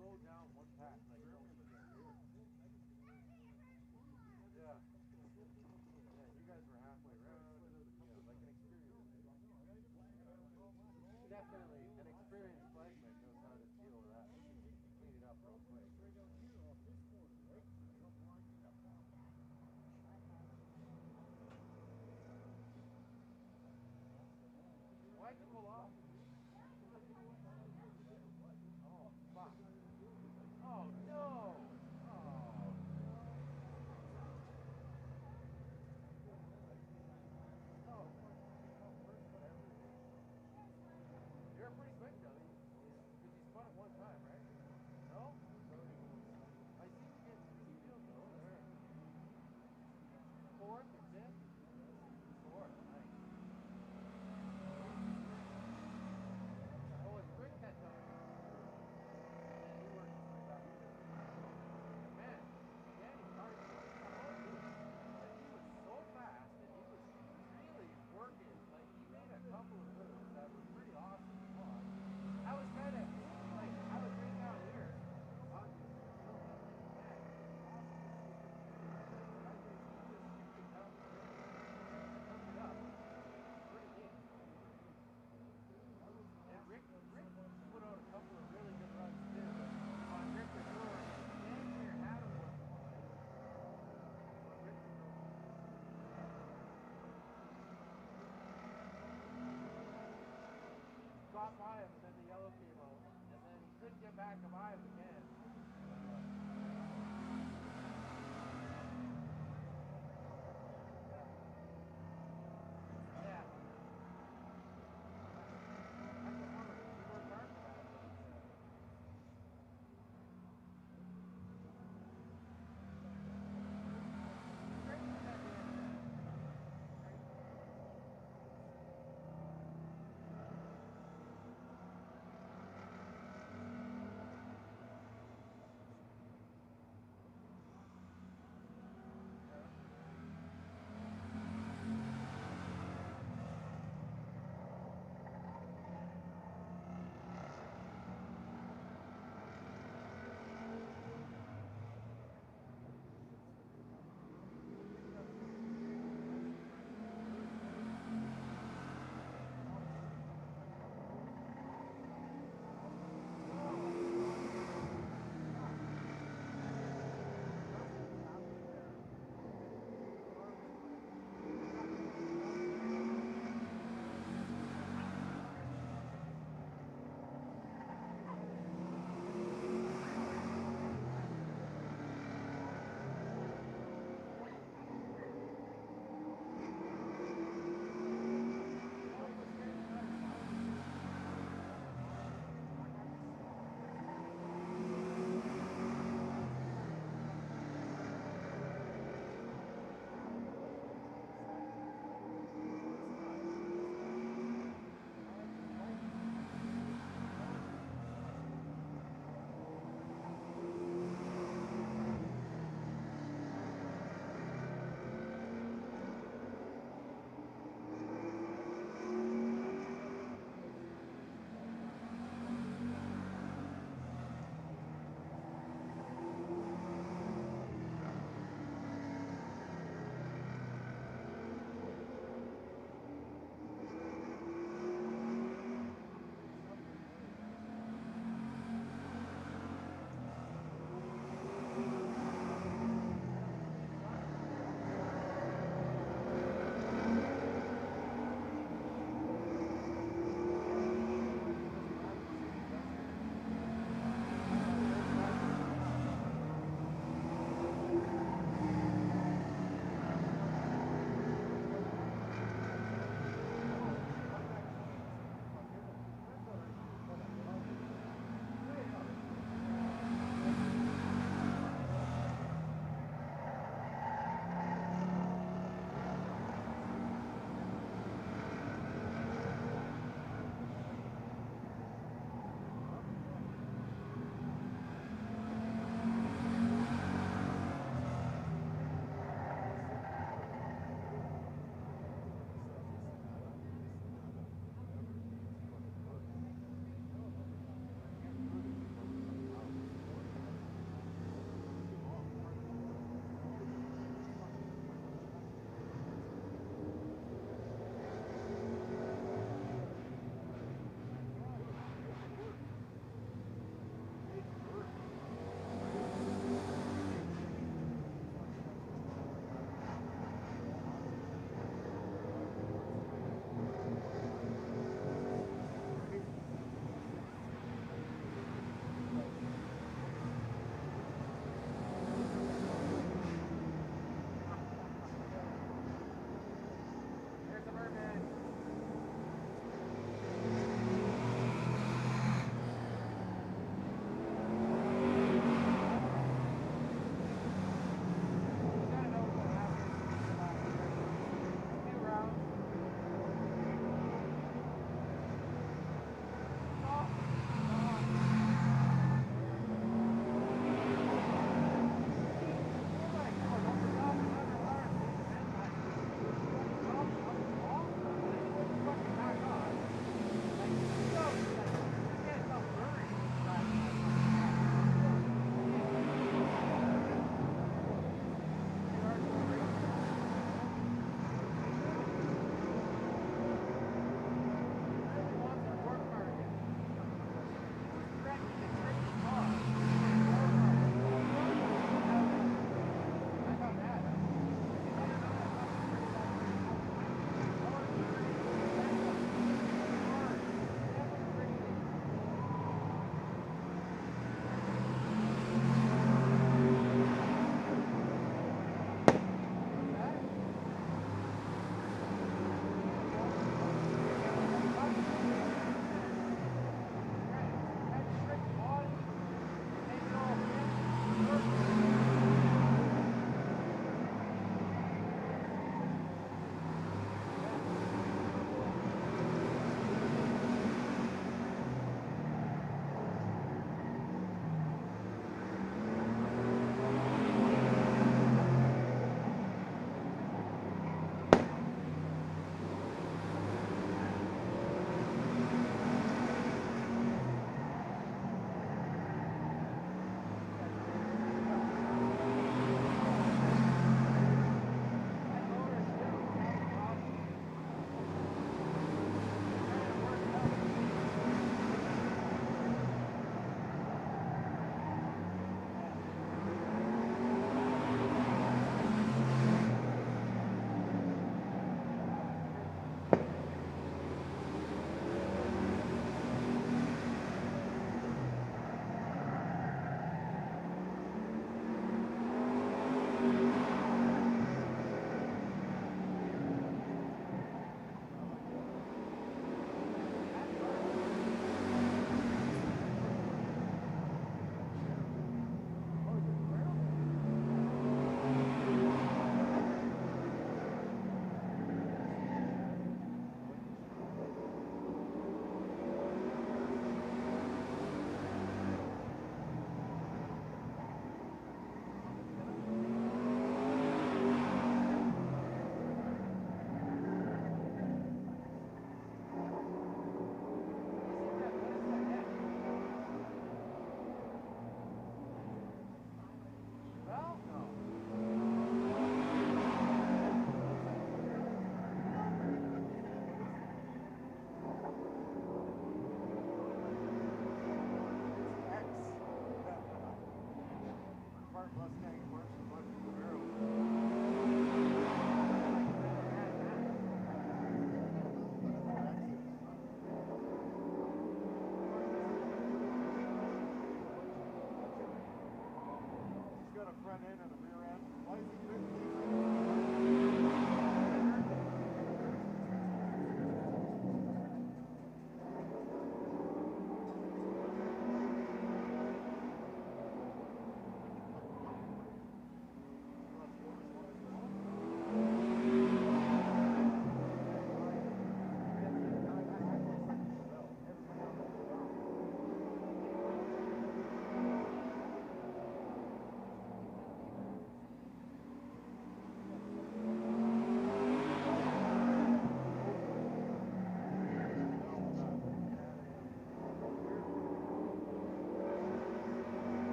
slow down one pass. Like, yeah. Yeah, you guys were halfway around. Yeah, like an experienced. Definitely an experienced flagman knows how to deal with that. Clean it up real quick. Why'd you pull off? Oh, fuck. Oh, no! Oh. Oh, whatever. You're pretty quick, though. Because you spun it one time, right? No? I see you get pretty field, though. There. Fourth or fifth? Fourth, nice. Oh, it's quick that time. Man, he worked his way back. Man, Danny's hard to work. Like, he was so fast, and he was really working. Like, he made a couple of moves that were pretty awesome to watch. I was kind of, like, I was right down here. Watching the film, and man, awesome to see him do it. I think he just kicked it down the field. Took it up. Pretty neat. And Rick put out a couple of really good runs too. On Rick Resort, Dan here had him once or twice. On Rick Resort. Got by him, and then the yellow came out, and then he couldn't get back to by him again. Yeah. That's a bummer. He worked hard for that. Great for that man. Great.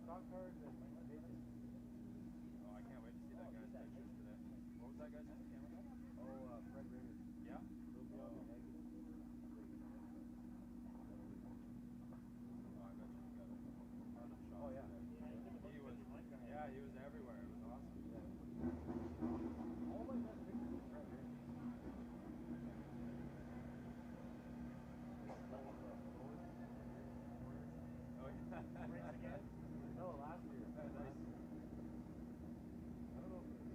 Stock cars and midgets. Oh, I can't wait to see that guy's pictures today. What was that guy's name? Oh, Fred Rader. Yeah? He'll be on the negative. Oh, I bet you got a ton of shots. Oh, yeah. He was everywhere. It was awesome. All my best pictures with Fred Rader. Oh, yeah. Race again? No, last year. Nice. I don't know if it was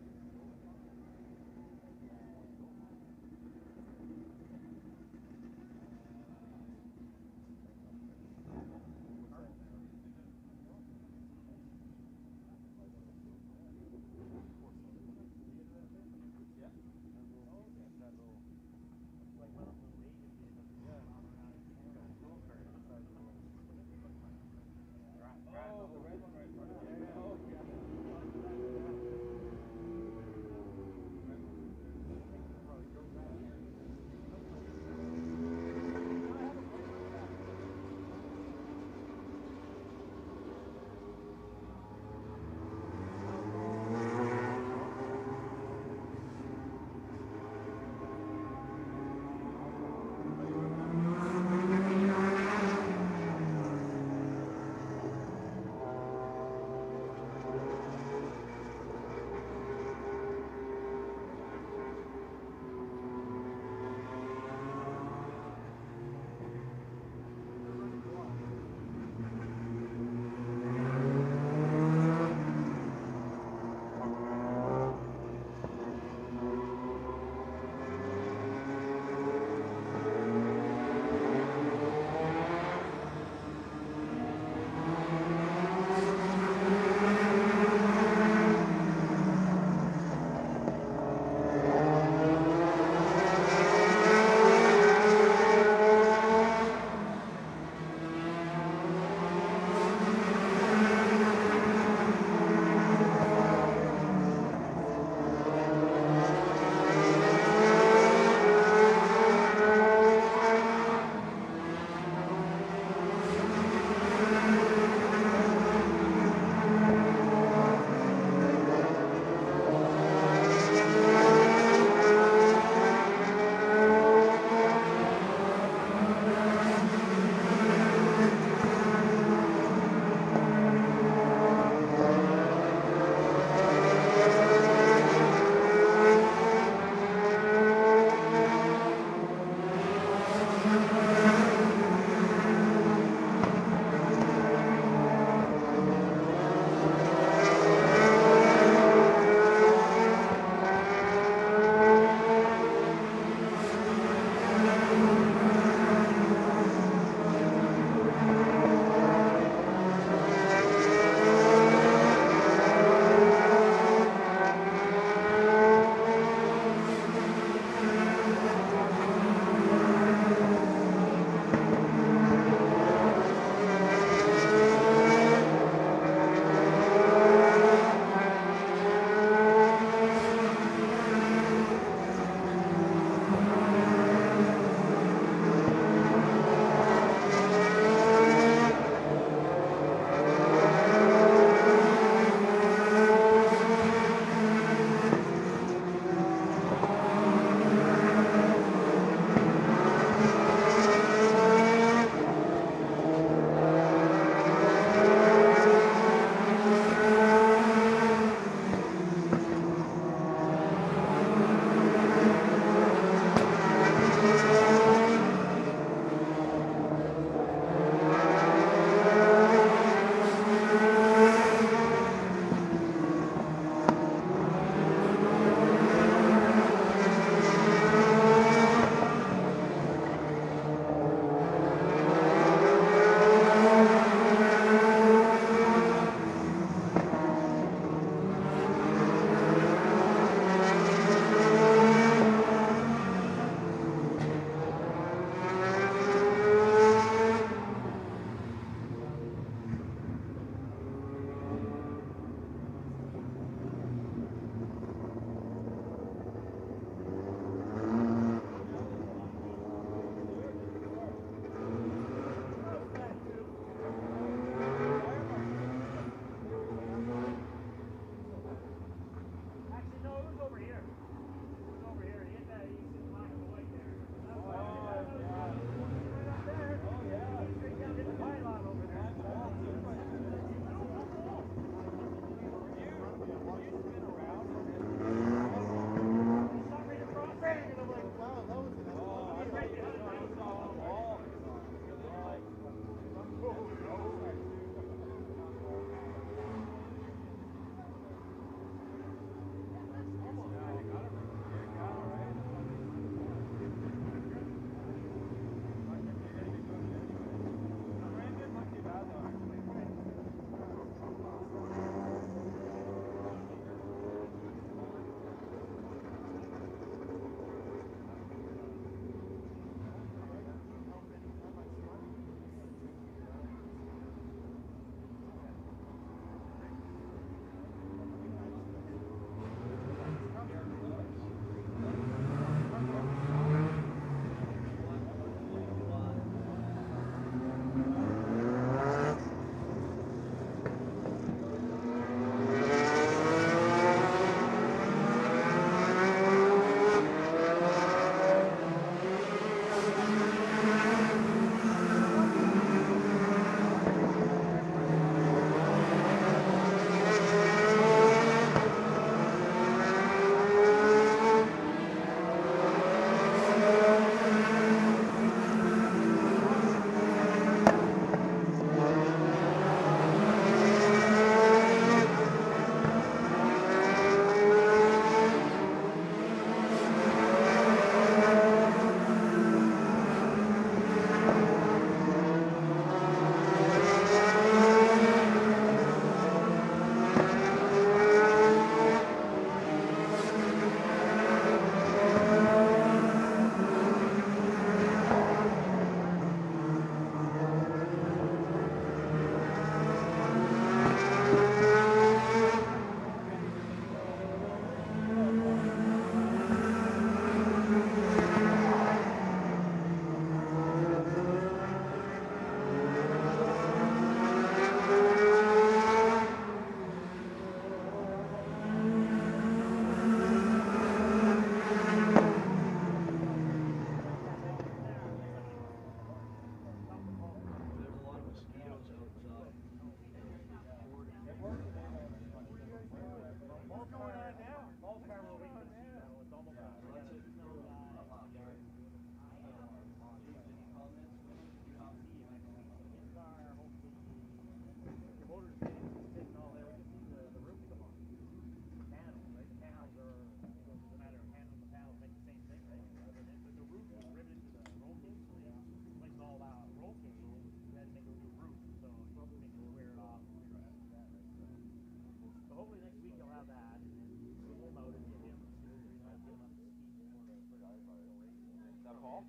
golf?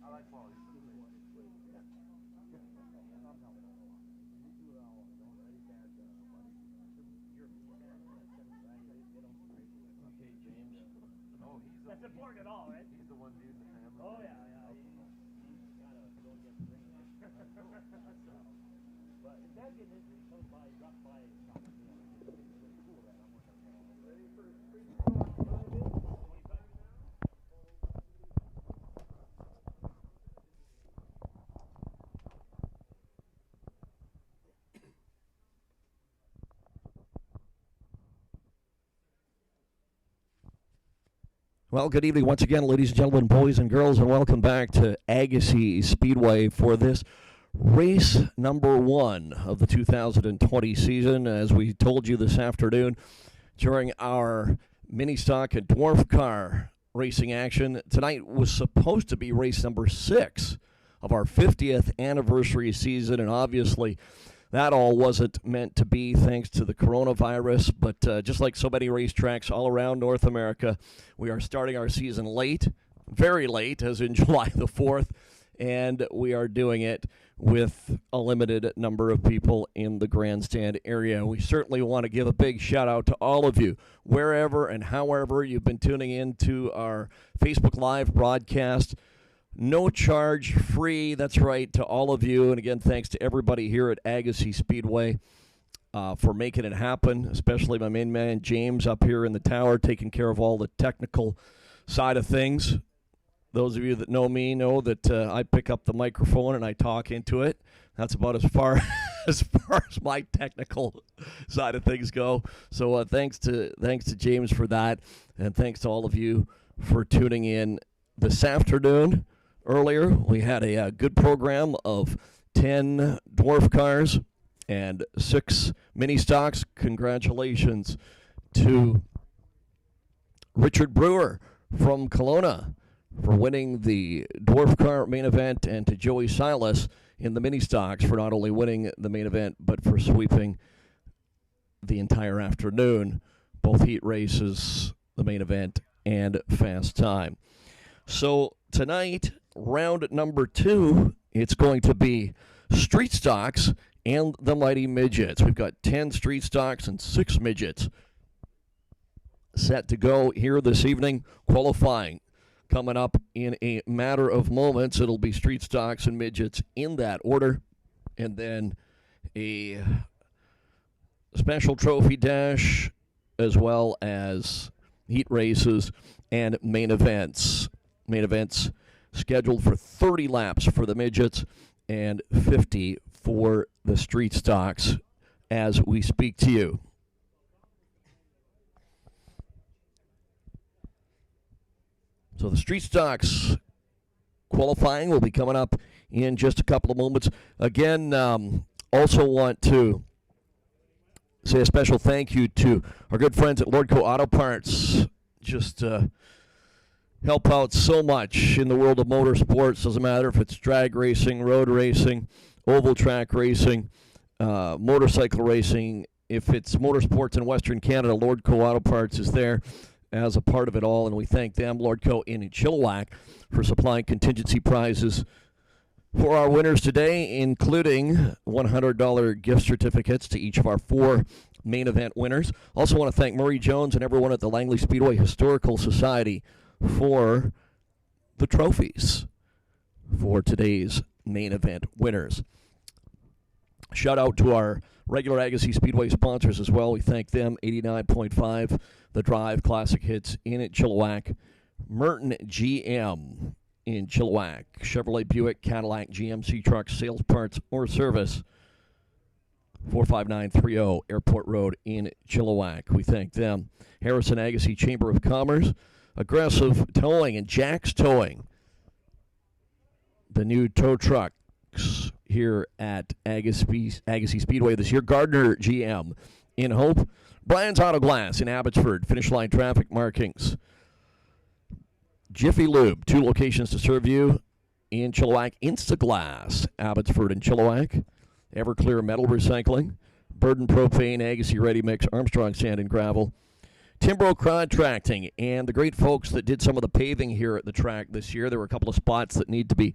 I like quality. Okay, James. Oh, That's important at all, right? he's the one dude in the family. Oh, yeah. He's gotta go get the ring. But his dad's getting injured. He comes by, he drops by. It's really cool that I'm working on it. Ready for Well, good evening once again, ladies and gentlemen, boys and girls, and welcome back to Agassiz Speedway for this race number 1 of the 2020 season. As we told you this afternoon during our mini stock and dwarf car racing action, tonight was supposed to be race number 6 of our 50th anniversary season, and obviously that all wasn't meant to be thanks to the coronavirus, but just like so many racetracks all around North America, we are starting our season late, very late, as in July the 4th, and we are doing it with a limited number of people in the grandstand area. We certainly want to give a big shout out to all of you, wherever and however you've been tuning in to our Facebook Live broadcast. No charge, free, that's right, to all of you. And again, thanks to everybody here at Agassiz Speedway for making it happen, especially my main man, James, up here in the tower, taking care of all the technical side of things. Those of you that know me know that I pick up the microphone and I talk into it. That's about as far as my technical side of things go. So thanks to James for that, and thanks to all of you for tuning in this afternoon. Earlier, we had a good program of 10 dwarf cars and 6 mini stocks. Congratulations to Richard Brewer from Kelowna for winning the dwarf car main event, and to Joey Silas in the mini stocks for not only winning the main event, but for sweeping the entire afternoon, both heat races, the main event, and fast time. So tonight, round number 2, it's going to be street stocks and the mighty midgets. We've got 10 street stocks and 6 midgets set to go here this evening. Qualifying coming up in a matter of moments. It'll be street stocks and midgets in that order, and then a special trophy dash, as well as heat races and main events. Main events scheduled for 30 laps for the midgets and 50 for the street stocks as we speak to you. So the street stocks qualifying will be coming up in just a couple of moments. Again, also want to say a special thank you to our good friends at Lordco Auto Parts. Just help out so much in the world of motorsports. Doesn't matter if it's drag racing, road racing, oval track racing, motorcycle racing. If it's motorsports in Western Canada, Lordco Auto Parts is there as a part of it all, and we thank them, Lordco in Chilliwack, for supplying contingency prizes for our winners today, including $100 gift certificates to each of our 4 main event winners. Also want to thank Murray Jones and everyone at the Langley Speedway Historical Society for the trophies for today's main event winners. Shout out to our regular Agassiz Speedway sponsors as well. We thank them. 89.5 The Drive Classic Hits in Chilliwack, Merton GM in Chilliwack, Chevrolet Buick, Cadillac, GMC trucks, sales, parts, or service, 45930 Airport Road in Chilliwack. We thank them. Harrison Agassiz Chamber of Commerce, Aggressive Towing, and Jack's Towing, the new tow trucks here at Agassiz Speedway this year. Gardner GM in Hope, Brian's Auto Glass in Abbotsford, Finish Line Traffic Markings, Jiffy Lube, 2 locations to serve you in Chilliwack, Instaglass, Abbotsford and Chilliwack, Everclear Metal Recycling, Burden Propane, Agassiz Ready Mix, Armstrong Sand and Gravel, Timbro Contracting and the great folks that did some of the paving here at the track this year. There were a couple of spots that needed to be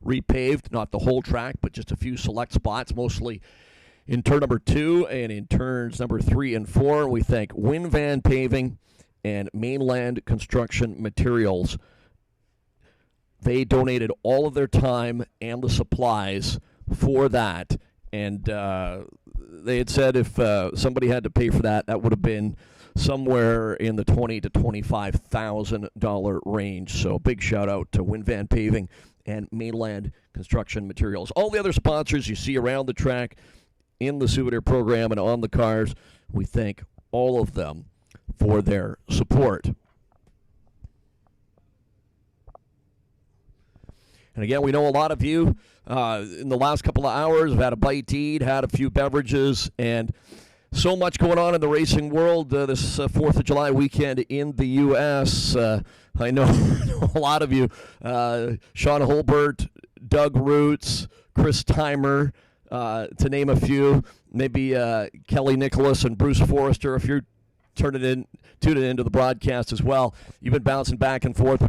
repaved, not the whole track, but just a few select spots, mostly in turn number 2 and in turns number 3 and 4. We thank Winvan Paving and Mainland Construction Materials. They donated all of their time and the supplies for that, and they had said if somebody had to pay for that, that would have been somewhere in the $20,000 to $25,000 range. So big shout out to Winvan Paving and Mainland Construction Materials. All the other sponsors you see around the track, in the souvenir program, and on the cars, we thank all of them for their support. And again, we know a lot of you in the last couple of hours have had a bite to eat, had a few beverages, and so much going on in the racing world this 4th of July weekend in the U.S. I know a lot of you, Sean Holbert, Doug Roots, Chris Timer, to name a few, maybe Kelly Nicholas and Bruce Forrester, if you're tuning into the broadcast as well. You've been bouncing back and forth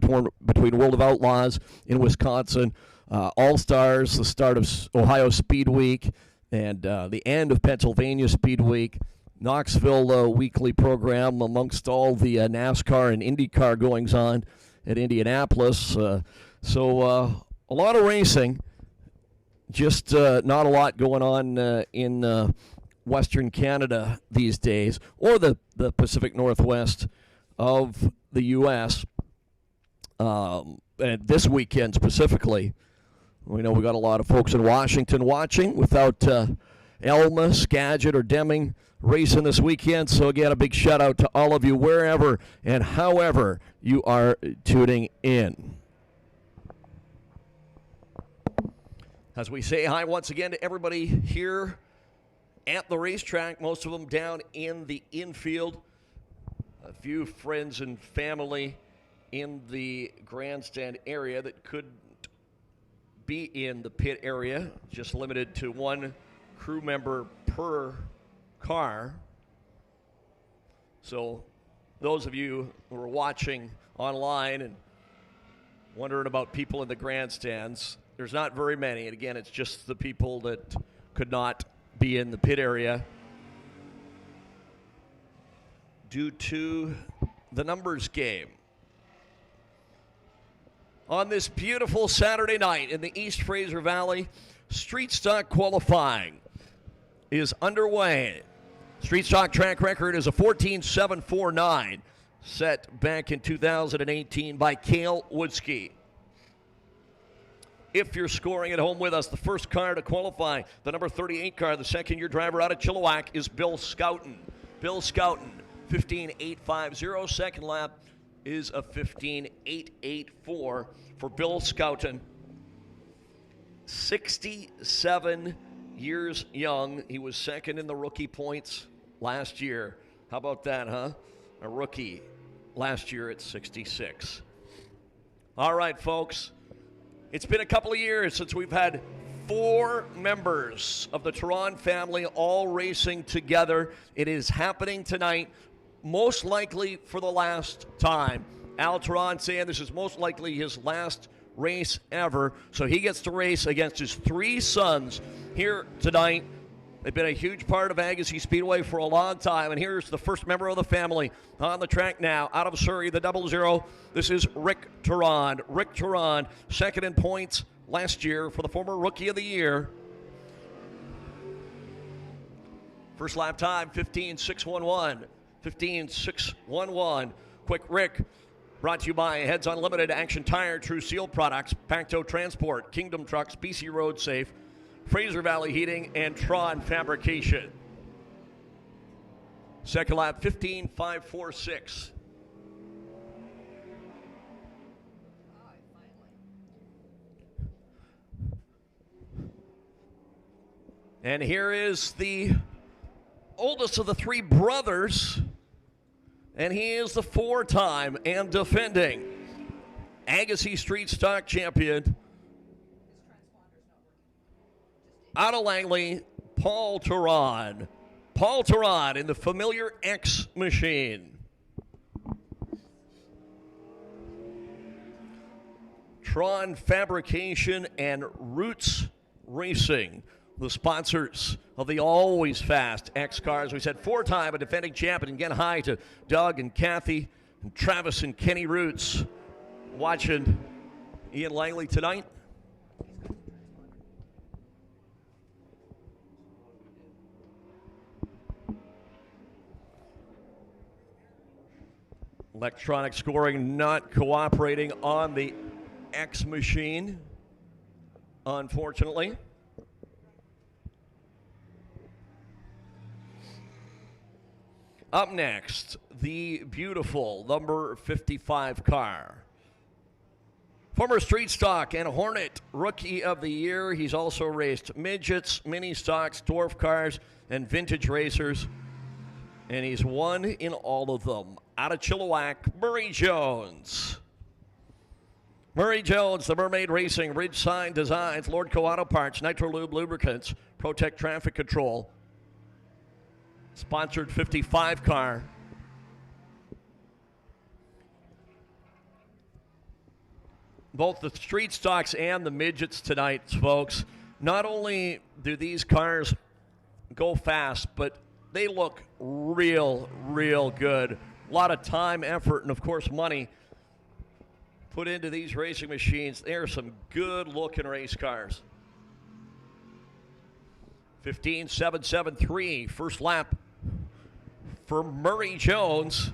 between World of Outlaws in Wisconsin, All-Stars, the start of Ohio Speed Week, and the end of Pennsylvania Speed Week, Knoxville weekly program amongst all the NASCAR and IndyCar goings-on at Indianapolis. So a lot of racing, just not a lot going on in Western Canada these days, or the Pacific Northwest of the U.S. And this weekend specifically, we know we got a lot of folks in Washington watching without Elma, Skagit, or Deming racing this weekend. So again, a big shout out to all of you wherever and however you are tuning in. As we say hi once again to everybody here at the racetrack, most of them down in the infield, a few friends and family in the grandstand area that could be in the pit area, just limited to one crew member per car. So those of you who are watching online and wondering about people in the grandstands, there's not very many. And again, it's just the people that could not be in the pit area due to the numbers game. On this beautiful Saturday night in the East Fraser Valley, street stock qualifying is underway. Street stock track record is a 14.749, set back in 2018 by Cale Woodski. If you're scoring at home with us, the first car to qualify, the number 38 car, the second-year driver out of Chilliwack, is Bill Scouten. Bill Scouten, 15.850. Second lap is a 15.884 for Bill Scouten. 67 years young. He was second in the rookie points last year. How about that, huh? A rookie last year at 66. All right, folks. It's been a couple of years since we've had 4 members of the Tehran family all racing together. It is happening tonight, most likely for the last time. Al Tehran saying this is most likely his last race ever, so he gets to race against his 3 sons here tonight. They've been a huge part of Agassiz Speedway for a long time, and here's the first member of the family on the track now, out of Surrey, the 00. This is Rick Tehran. Rick Tehran, second in points last year for the former Rookie of the Year. First lap time, 15.611. 15.611. Quick Rick, brought to you by Heads Unlimited, Action Tire, True Seal Products, Pacto Transport, Kingdom Trucks, BC Road Safe, Fraser Valley Heating, and Tron Fabrication. Second lap, 15.546. And here is the oldest of the 3 brothers, and he is the 4-time and defending Agassiz Street Stock Champion, out of Langley, Paul Tehran. Paul Tarrant in the familiar X machine. Tron Fabrication and Roots Racing, the sponsors of the always fast X cars. We said four-time a defending champion. Again, hi to Doug and Kathy and Travis and Kenny Roots watching Ian Langley tonight. Electronic scoring not cooperating on the X machine, unfortunately. Up next, the beautiful number 55 car. Former Street Stock and Hornet Rookie of the Year. He's also raced midgets, mini stocks, dwarf cars, and vintage racers. And he's won in all of them. Out of Chilliwack, Murray Jones. Murray Jones, the Mermaid Racing, Ridge Sign Designs, Lordco Auto Parts, Nitro Lube Lubricants, Protect Traffic Control. Sponsored 55 car. Both the street stocks and the midgets tonight, folks. Not only do these cars go fast, but they look real, real good. A lot of time, effort, and, of course, money put into these racing machines. They are some good-looking race cars. 15.773, first lap for Murray Jones.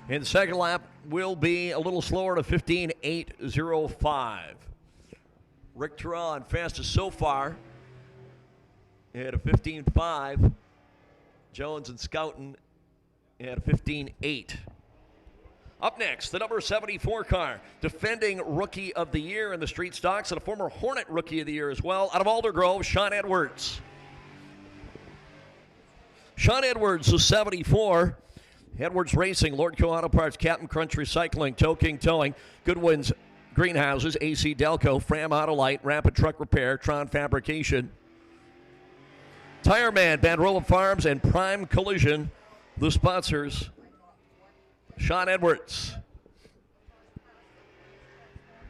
And the second lap will be a little slower to 15.805. Rick Teron fastest so far at a 15.5. Jones and Scouten at a 15.8. Up next, the number 74 car, defending Rookie of the Year in the street stocks and a former Hornet Rookie of the Year as well. Out of Aldergrove, Sean Edwards. Sean Edwards is 74. Edwards Racing, Lordco Auto Parts, Captain Crunch Recycling, Tow King Towing, Goodwin's Greenhouses, AC Delco, Fram Autolite, Rapid Truck Repair, Tron Fabrication, Tire Man, Bandrola Farms, and Prime Collision, the sponsors. Sean Edwards,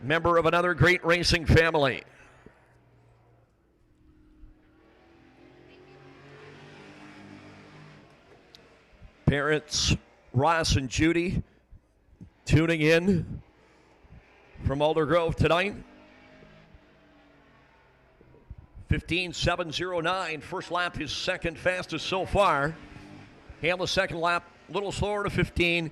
member of another great racing family. Parents Ross and Judy tuning in from Aldergrove tonight. 15.709, first lap, his second fastest so far. And the second lap, a little slower to 15.819.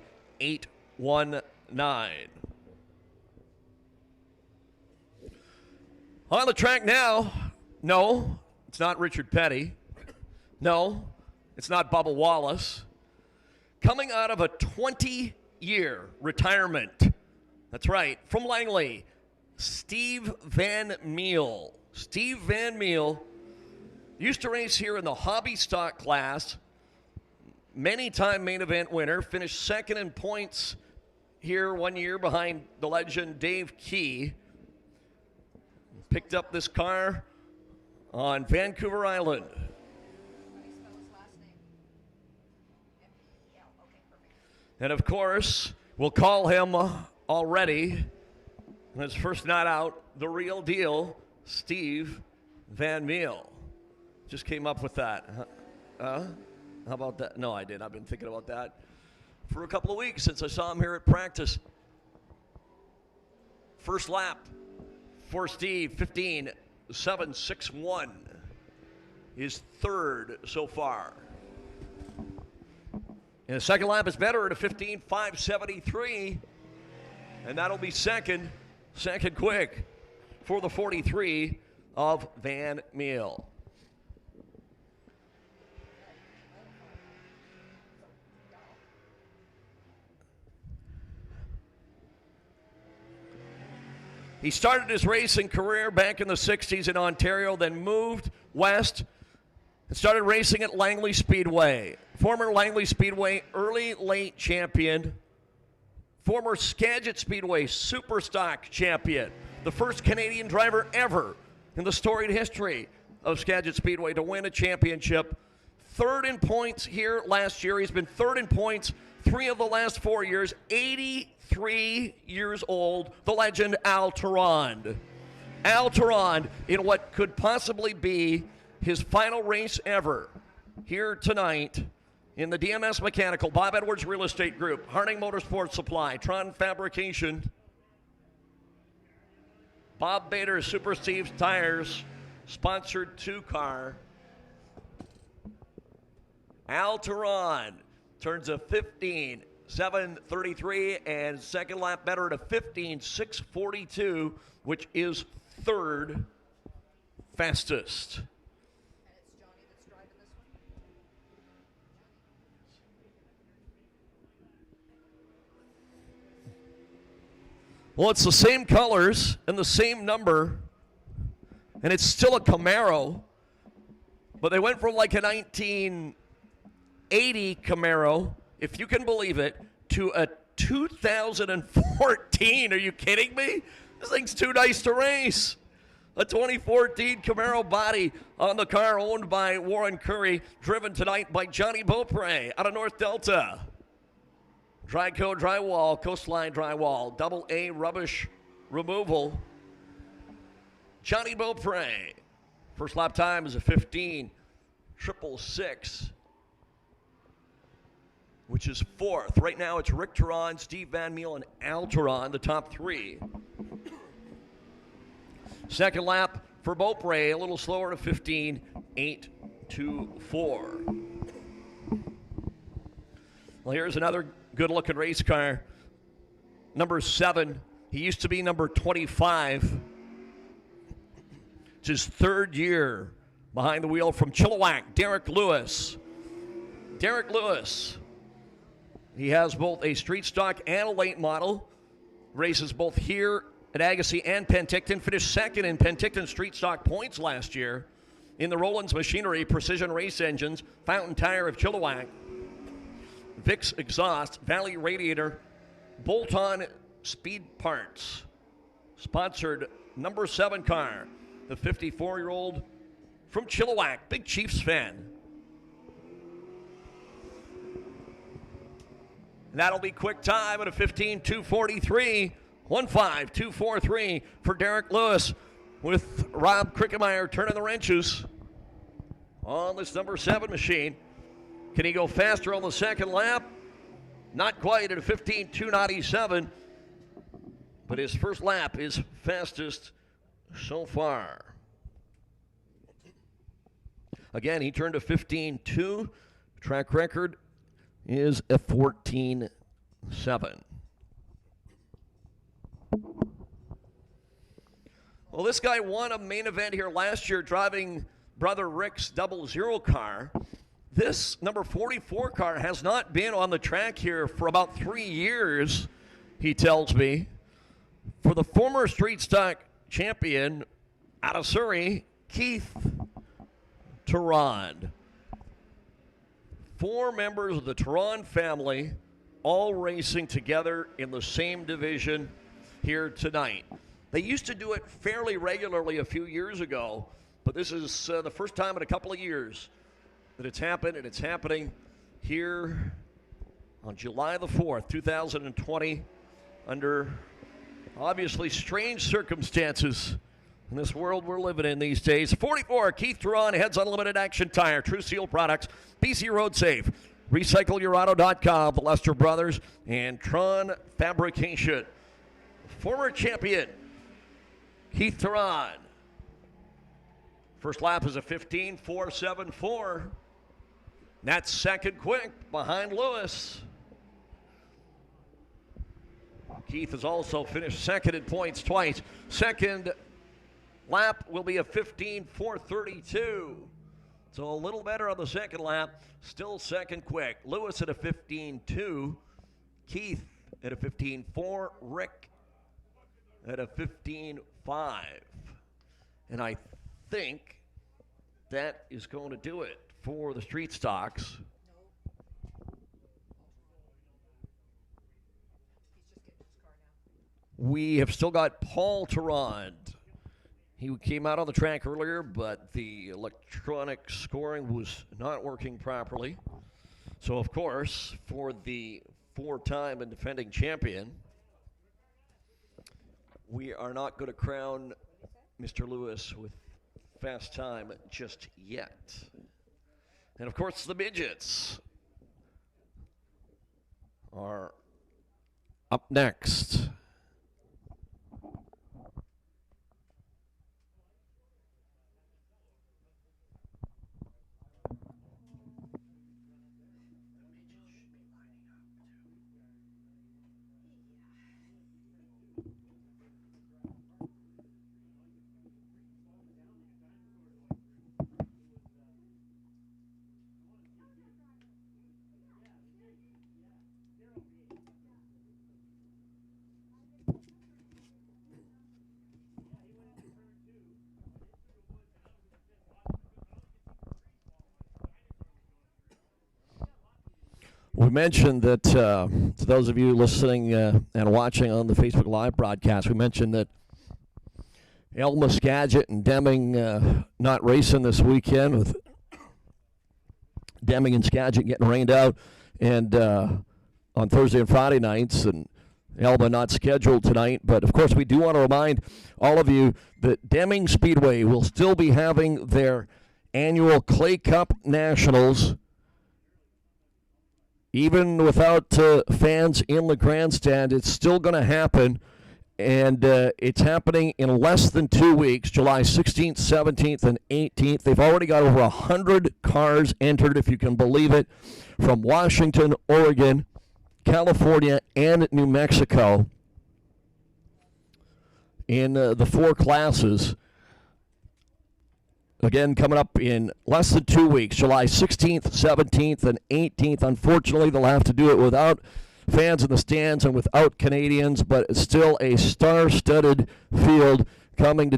On the track now, no, it's not Richard Petty. No, it's not Bubba Wallace. Coming out of a 20-year retirement, that's right, from Langley, Steve Van Meel. Steve Van Meel used to race here in the hobby stock class, many-time main event winner, finished second in points here 1 year behind the legend Dave Key. Picked up this car on Vancouver Island. And, of course, we'll call him already, his first night out, the real deal, Steve Van Meel. Just came up with that. How about that? No, I did. I've been thinking about that for a couple of weeks since I saw him here at practice. First lap for Steve, 15.761. His third so far. And the second lap is better at a 15.573. And that'll be second quick for the 43 of Van Meel. He started his racing career back in the 60s in Ontario, then moved west and started racing at Langley Speedway. Former Langley Speedway early-late champion. Former Skagit Speedway super stock champion. The first Canadian driver ever in the storied history of Skagit Speedway to win a championship. third in points here last year. He's been third in points 3 of the last 4 years. 83 years old, the legend Al Tarand. Al Tarand in what could possibly be his final race ever here tonight in the DMS Mechanical, Bob Edwards Real Estate Group, Harding Motorsports Supply, Tron Fabrication, Bob Bader Super Steve's Tires, sponsored 2-car. Al Tarand turns a 15.733 and second lap better at a 15.642, which is third fastest. Well, it's the same colors and the same number, and it's still a Camaro, but they went from like a 1980 Camaro, if you can believe it, to a 2014. Are you kidding me? This thing's too nice to race. A 2014 Camaro body on the car owned by Warren Curry, driven tonight by Johnny Beaupre out of North Delta. Dryco Drywall, Coastline Drywall, Double A Rubbish Removal. Johnny Beaupre. First lap time is a 15.666, which is fourth. Right now it's Rick Tarand, Steve Van Meel, and Al Tarand, the top 3. Second lap for Beaupre, a little slower to 15.824. Well, here's another good-looking race car. Number 7. He used to be number 25. It's his third year behind the wheel from Chilliwack, Derek Lewis. Derek Lewis. He has both a street stock and a late model. Races both here at Agassiz and Penticton. Finished second in Penticton street stock points last year. In the Rollins Machinery, Precision Race Engines, Fountain Tire of Chilliwack, Vicks Exhaust, Valley Radiator, Bolt-On Speed Parts. Sponsored number 7 car, the 54-year-old from Chilliwack, big Chiefs fan. And that'll be quick time at a 15.243, 1.5243 for Derek Lewis, with Rob Krickemeyer turning the wrenches on this number 7 machine. Can he go faster on the second lap? Not quite at a 15.297, but his first lap is fastest so far. Again, he turned a 15.2. Track record is a 14.7. Well, this guy won a main event here last year driving brother Rick's 00 car. This number 44 car has not been on the track here for about 3 years, he tells me. For the former street stock champion out of Surrey, Keith Tarand. 4 members of the Tarand family all racing together in the same division here tonight. They used to do it fairly regularly a few years ago, but this is the first time in a couple of years that it's happened, and it's happening here on July the 4th, 2020, under obviously strange circumstances in this world we're living in these days. 44, Keith Tarand, Heads Unlimited Action Tire, True Seal Products, BC Road Safe, RecycleYourAuto.com, the Lester Brothers, and Tron Fabrication. Former champion, Keith Tarand. First lap is a 15.474. That's second quick behind Lewis. Keith has also finished second in points twice. Second lap will be a 15.432. So a little better on the second lap. Still second quick. Lewis at a 15.2. Keith at a 15.4. Rick at a 15.5. And I think that is going to do it for the street stocks. We have still got Paul Tarand He came out on the track earlier, but the electronic scoring was not working properly. So, of course, for the four-time and defending champion, we are not going to crown Mr. Lewis with fast time just yet. And, of course, the Midgets are up next. We mentioned that, to those of you listening and watching on the Facebook Live broadcast, we mentioned that Elma, Skagit, and Deming not racing this weekend, with Deming and Skagit getting rained out and on Thursday and Friday nights, and Elma not scheduled tonight. But, of course, we do want to remind all of you that Deming Speedway will still be having their annual Clay Cup Nationals, even without fans in the grandstand. It's still going to happen, and it's happening in less than 2 weeks, July 16th, 17th, and 18th. They've already got over 100 cars entered, if you can believe it, from Washington, Oregon, California, and New Mexico in the four classes. Again, coming up in less than 2 weeks, July 16th, 17th, and 18th. Unfortunately, they'll have to do it without fans in the stands and without Canadians, but it's still a star-studded field coming to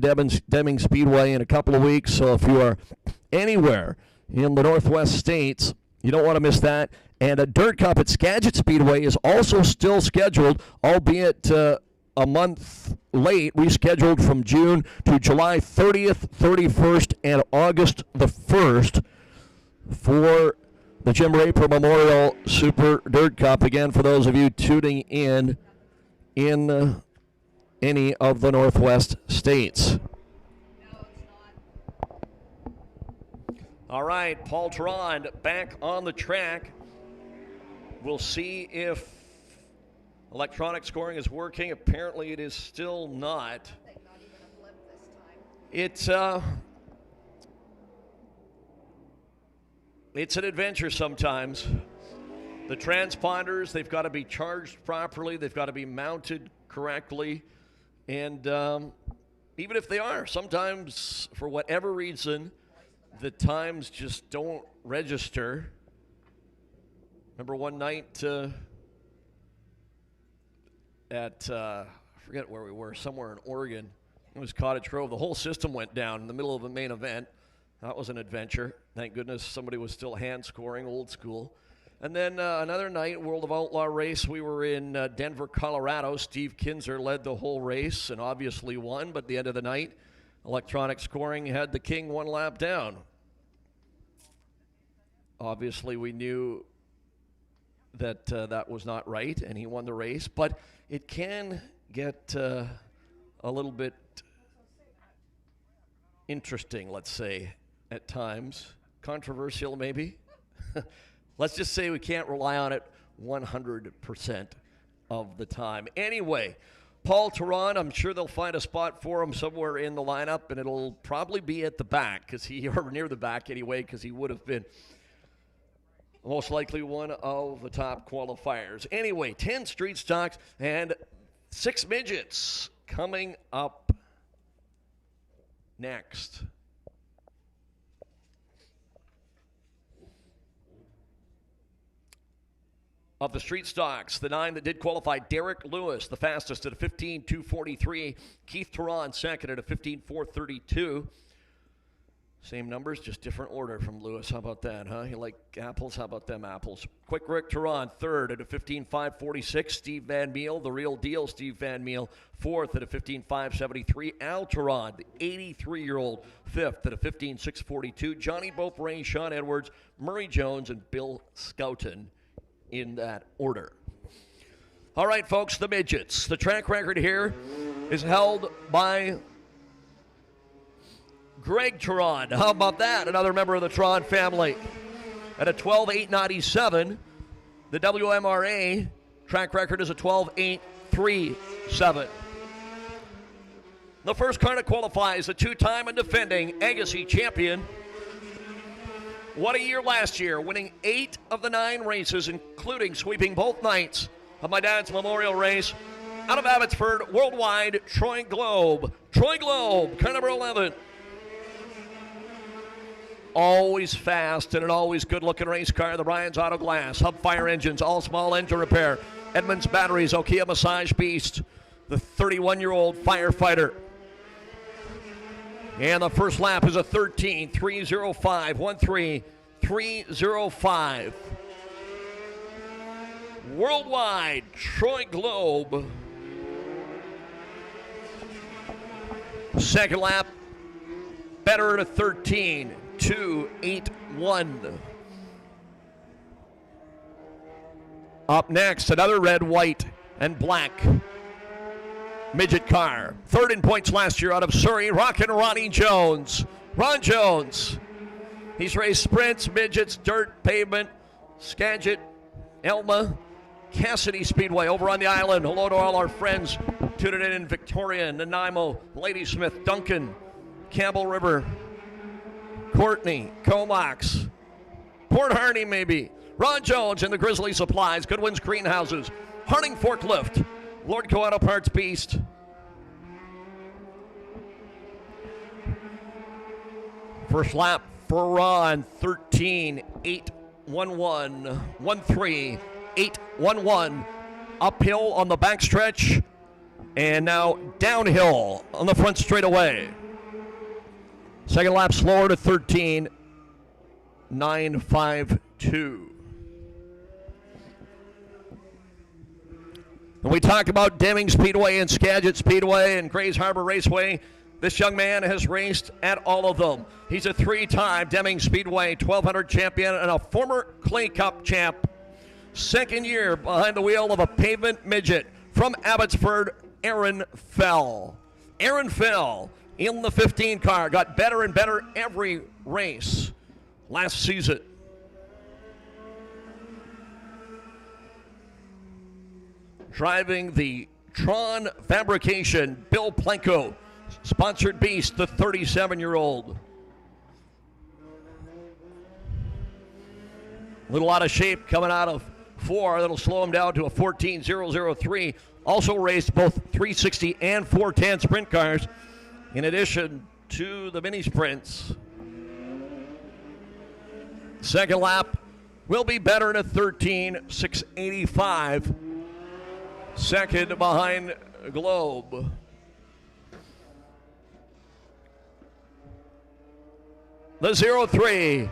Deming Speedway in a couple of weeks. So if you are anywhere in the Northwest states, you don't want to miss that. And a Dirt Cup at Skagit Speedway is also still scheduled, albeit a month late, rescheduled from June to July 30th, 31st, and August the 1st for the Jim Raper Memorial Super Dirt Cup. Again, for those of you tuning in any of the Northwest states. All right, Paul Terron back on the track. We'll see if electronic scoring is working. Apparently, it is still not. It's an adventure sometimes. The transponders, they've got to be charged properly. They've got to be mounted correctly. And even if they are, sometimes, for whatever reason, the times just don't register. Remember one night at, I forget where we were, somewhere in Oregon. It was Cottage Grove. The whole system went down in the middle of a main event. That was an adventure. Thank goodness somebody was still hand scoring, old school. And then another night, World of Outlaw race, we were in Denver, Colorado. Steve Kinzer led the whole race and obviously won, but at the end of the night, electronic scoring had the king one lap down. Obviously, we knew that that was not right, and he won the race, but it can get a little bit interesting, let's say, at times. Controversial, maybe. Let's just say we can't rely on it 100% of the time. Anyway, Paul Terron, I'm sure they'll find a spot for him somewhere in the lineup, and it'll probably be at the back, or near the back anyway, because he would have been most likely one of the top qualifiers. Anyway, 10 street stocks and 6 midgets coming up next. Of the street stocks, the 9 that did qualify, Derek Lewis, the fastest at a 15.243. Keith Terron, second at a 15.432. Same numbers, just different order from Lewis. How about that, huh? You like apples? How about them apples? Quick Rick Turon, third at a 15.546. Steve Van Meel, the real deal, Steve Van Meel, fourth at a 15.573. Al Turon, the 83-year-old, fifth at a 15.642. Johnny Beaupre, Sean Edwards, Murray Jones, and Bill Scouten in that order. All right, folks, the Midgets. The track record here is held by Greg Turon. How about that? Another member of the Turon family. At a 12.897, the WMRA track record is a 12.837. The first car to qualify is the two-time and defending Agassiz champion. What a year last year, winning 8 of the 9 races, including sweeping both nights of my dad's memorial race out of Abbotsford, Worldwide, Troy Globe. Troy Globe, car number 11. Always fast and an always good-looking race car, the Ryan's Auto Glass, Hub Fire Engines, all small engine repair, Edmunds Batteries, Okia Massage Beast, the 31-year-old firefighter. And the first lap is a 13.305, 13.305. Worldwide, Troy Globe. Second lap, better at a 13.281. Up next, another red, white, and black midget car. Third in points last year out of Surrey, Rockin' Ronnie Jones. Ron Jones. He's raced sprints, midgets, dirt, pavement, Skagit, Elma, Cassidy Speedway over on the island. Hello to all our friends tuning in Victoria, Nanaimo, Ladysmith, Duncan, Campbell River, Courtney, Comox, Port Harney maybe. Ron Jones in the Grizzly Supplies, Goodwin's Greenhouses, Harding Forklift, Lord Auto Parts Beast. First lap for Ron, 13.811, 13.811. Uphill on the backstretch, and now downhill on the front straightaway. Second lap slower to 13.952. When we talk about Deming Speedway and Skagit Speedway and Grays Harbor Raceway, this young man has raced at all of them. He's a 3-time Deming Speedway 1200 champion and a former Clay Cup champ. Second year behind the wheel of a pavement midget from Abbotsford, Aaron Fell. Aaron Fell in the 15 car, got better and better every race last season. Driving the Tron Fabrication, Bill Plenko, sponsored beast, the 37-year-old. A little out of shape coming out of 4. That'll slow him down to a 14.003. Also raced both 360 and 410 sprint cars, in addition to the mini sprints. Second lap will be better than a 13.685. Second behind Globe. The 03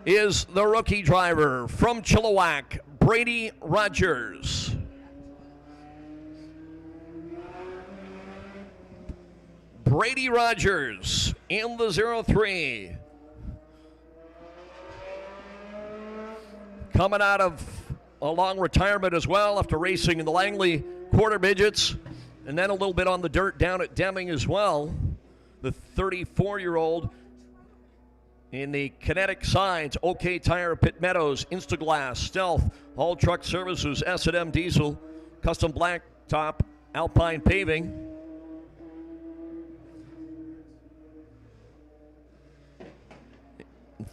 is the rookie driver from Chilliwack, Brady Rogers. Brady Rogers in the 03. Coming out of a long retirement as well after racing in the Langley Quarter Midgets and then a little bit on the dirt down at Deming as well. The 34-year-old in the Kinetic Signs, OK Tire, Pitt Meadows, Instaglass, Stealth, All Truck Services, S&M Diesel, Custom Blacktop, Alpine Paving.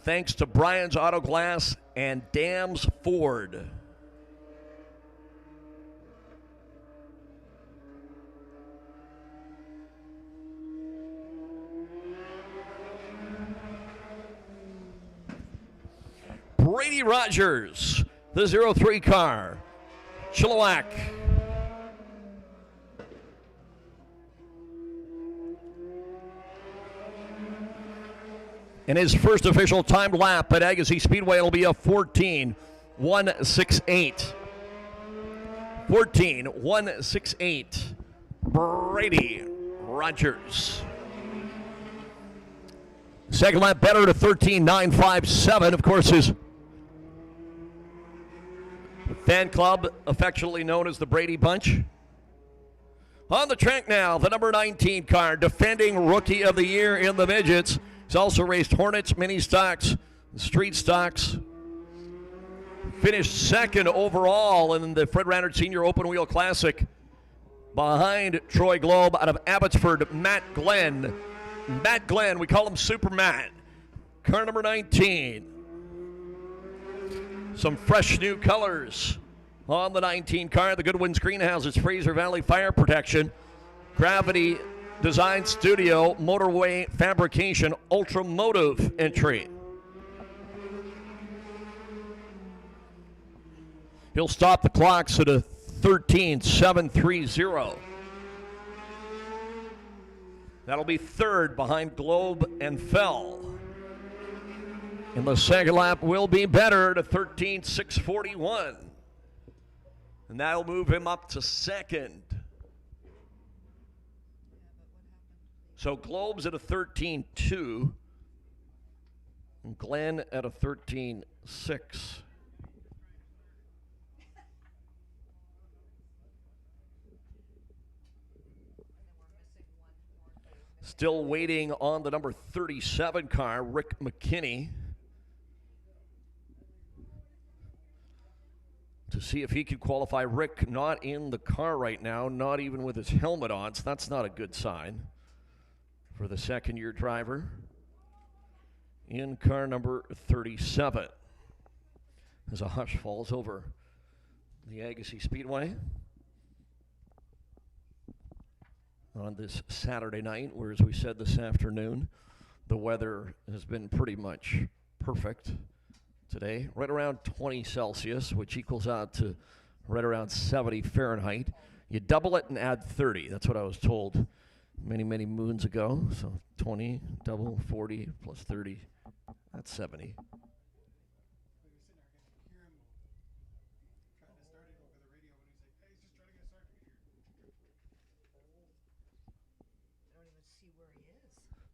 Thanks to Brian's Auto Glass and Dams Ford. Brady Rogers, the 03 car, Chilliwack. And his first official timed lap at Agassiz Speedway will be a 14.168. 14.168. Brady Rogers. Second lap better to 13.957. Of course, his fan club, affectionately known as the Brady Bunch. On the track now, the number 19 car, defending Rookie of the Year in the Midgets. He's also raced Hornets, Mini Stocks, Street Stocks. Finished second overall in the Fred Rannert Senior Open Wheel Classic behind Troy Globe out of Abbotsford, Matt Glenn. Matt Glenn, we call him Super Matt. Car number 19. Some fresh new colors on the 19 car. The Goodwin's Greenhouses, Fraser Valley Fire Protection, Gravity Design Studio, Motorway Fabrication, Ultramotive entry. He'll stop the clocks at a 13.730. That'll be third behind Globe and Fell. And the second lap will be better to 13.641. And that'll move him up to second. So Globe's at a 13.2. And Glenn at a 13.6. Still waiting on the number 37 car, Rick McKinney, to see if he can qualify. Rick not in the car right now, not even with his helmet on, so that's not a good sign for the second-year driver in car number 37. As a hush falls over the Agassiz Speedway on this Saturday night, where, as we said this afternoon, the weather has been pretty much perfect today. Right around 20 Celsius, which equals out to right around 70 Fahrenheit. You double it and add 30. That's what I was told many, many moons ago. So 20, double, 40, plus 30. That's 70.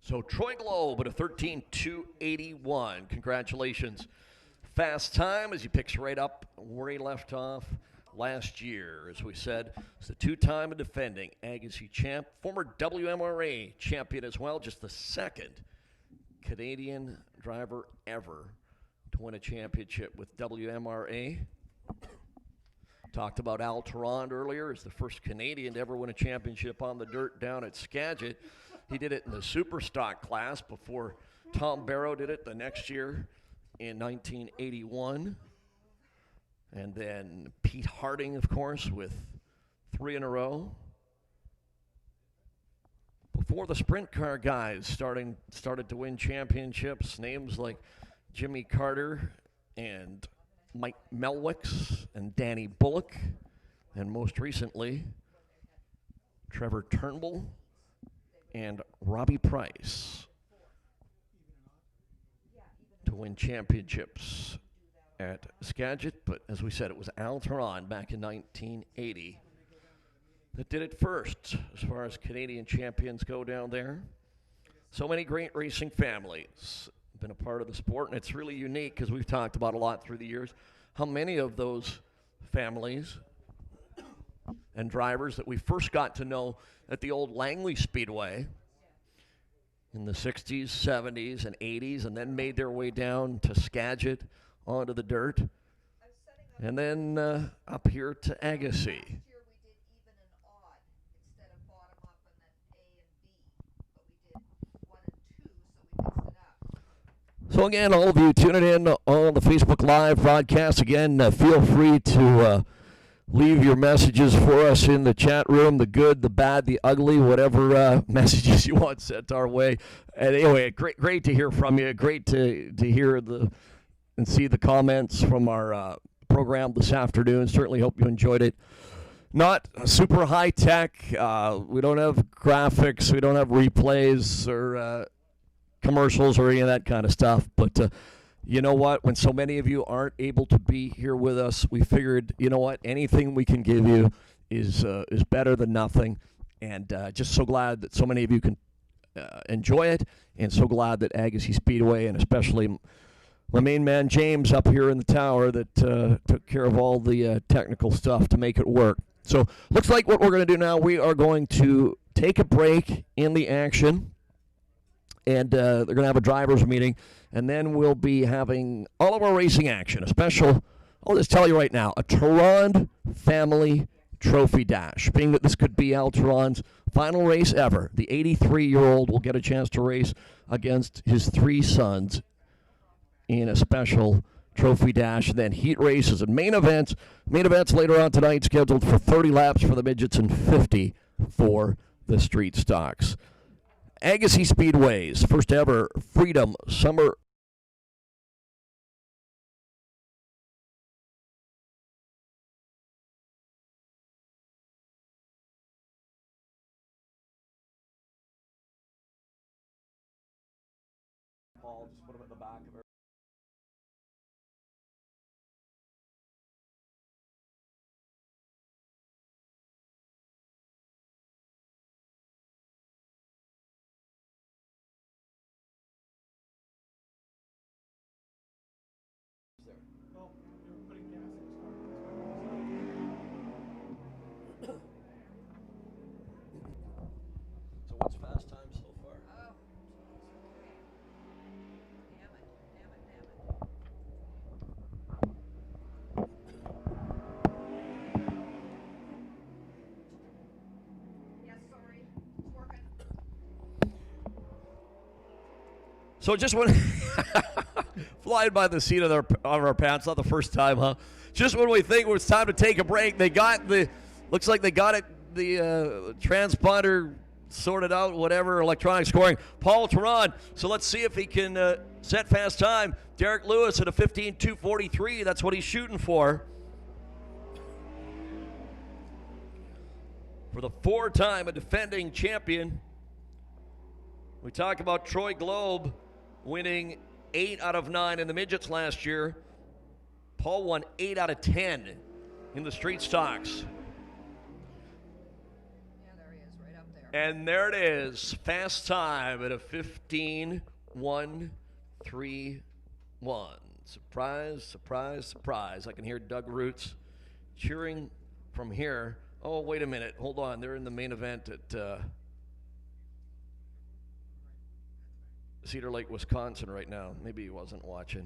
So Troy Globe at a 13.281. Congratulations. Fast time as he picks right up where he left off last year. As we said, it's the two-time defending Agassiz champ, former WMRA champion as well, just the second Canadian driver ever to win a championship with WMRA. Talked about Al Tarand earlier as the first Canadian to ever win a championship on the dirt down at Skagit. He did it in the super stock class before Tom Barrow did it the next year in 1981. And then Pete Harding, of course, with 3 in a row. Before the sprint car guys started to win championships, names like Jimmy Carter and Mike Melwicks and Danny Bullock, and most recently, Trevor Turnbull and Robbie Price to win championships at Skagit. But as we said, it was Al Tarand back in 1980 that did it first as far as Canadian champions go down there. So many great racing families have been a part of the sport, and it's really unique because we've talked about a lot through the years how many of those families and drivers that we first got to know at the old Langley Speedway in the 60s, 70s, and 80s, and then made their way down to Skagit onto the dirt, and then up here to Agassiz. Last year we did even and odd instead of bottom up and then A and B, but we did 1 and 2, so we mixed it up. So again, all of you tuning in on the Facebook Live broadcast, again, feel free to leave your messages for us in the chat room, the good, the bad, the ugly, whatever messages you want sent our way. And anyway, great to hear from you. Great to hear and see the comments from our program this afternoon. Certainly hope you enjoyed it. Not super high tech. We don't have graphics. We don't have replays or commercials or any of that kind of stuff. But you know what? When so many of you aren't able to be here with us, we figured, you know what? Anything we can give you is better than nothing. And just so glad that so many of you can enjoy it, and so glad that Agassiz Speedway, and especially my main man James up here in the tower, that took care of all the technical stuff to make it work. So looks like what we're going to do now, we are going to take a break in the action, and they're going to have a driver's meeting, and then we'll be having all of our racing action, a special, I'll just tell you right now, a Tehran family trophy dash, being that this could be Al Tehran's final race ever. The 83-year-old will get a chance to race against his 3 sons in a special trophy dash, and then heat races and main events. Main events later on tonight scheduled for 30 laps for the midgets and 50 for the street stocks. Agassiz Speedway's first ever Freedom Summer Paul, just put him at the back of it. Well, they were putting gas in his car. So what's fast time so far? Oh. Damn it, damn it, damn it. Yes, sorry. It's working. So just when flying by the seat of our pants, not the first time, huh? Just when we think it's time to take a break, looks like they got the transponder sorted out, whatever, electronic scoring. Paul Tehran, so let's see if he can set fast time. Derek Lewis at a 15:2:43, that's what he's shooting for. For the 4-time a defending champion. We talk about Troy Globe winning 8 out of 9 in the midgets last year. Paul won 8 out of 10 in the street stocks. Yeah, there he is, right up there. And there it is, fast time at a 15:1:31. Surprise, surprise, surprise. I can hear Doug Roots cheering from here. Oh, wait a minute. Hold on. They're in the main event at Cedar Lake, Wisconsin right now. Maybe he wasn't watching.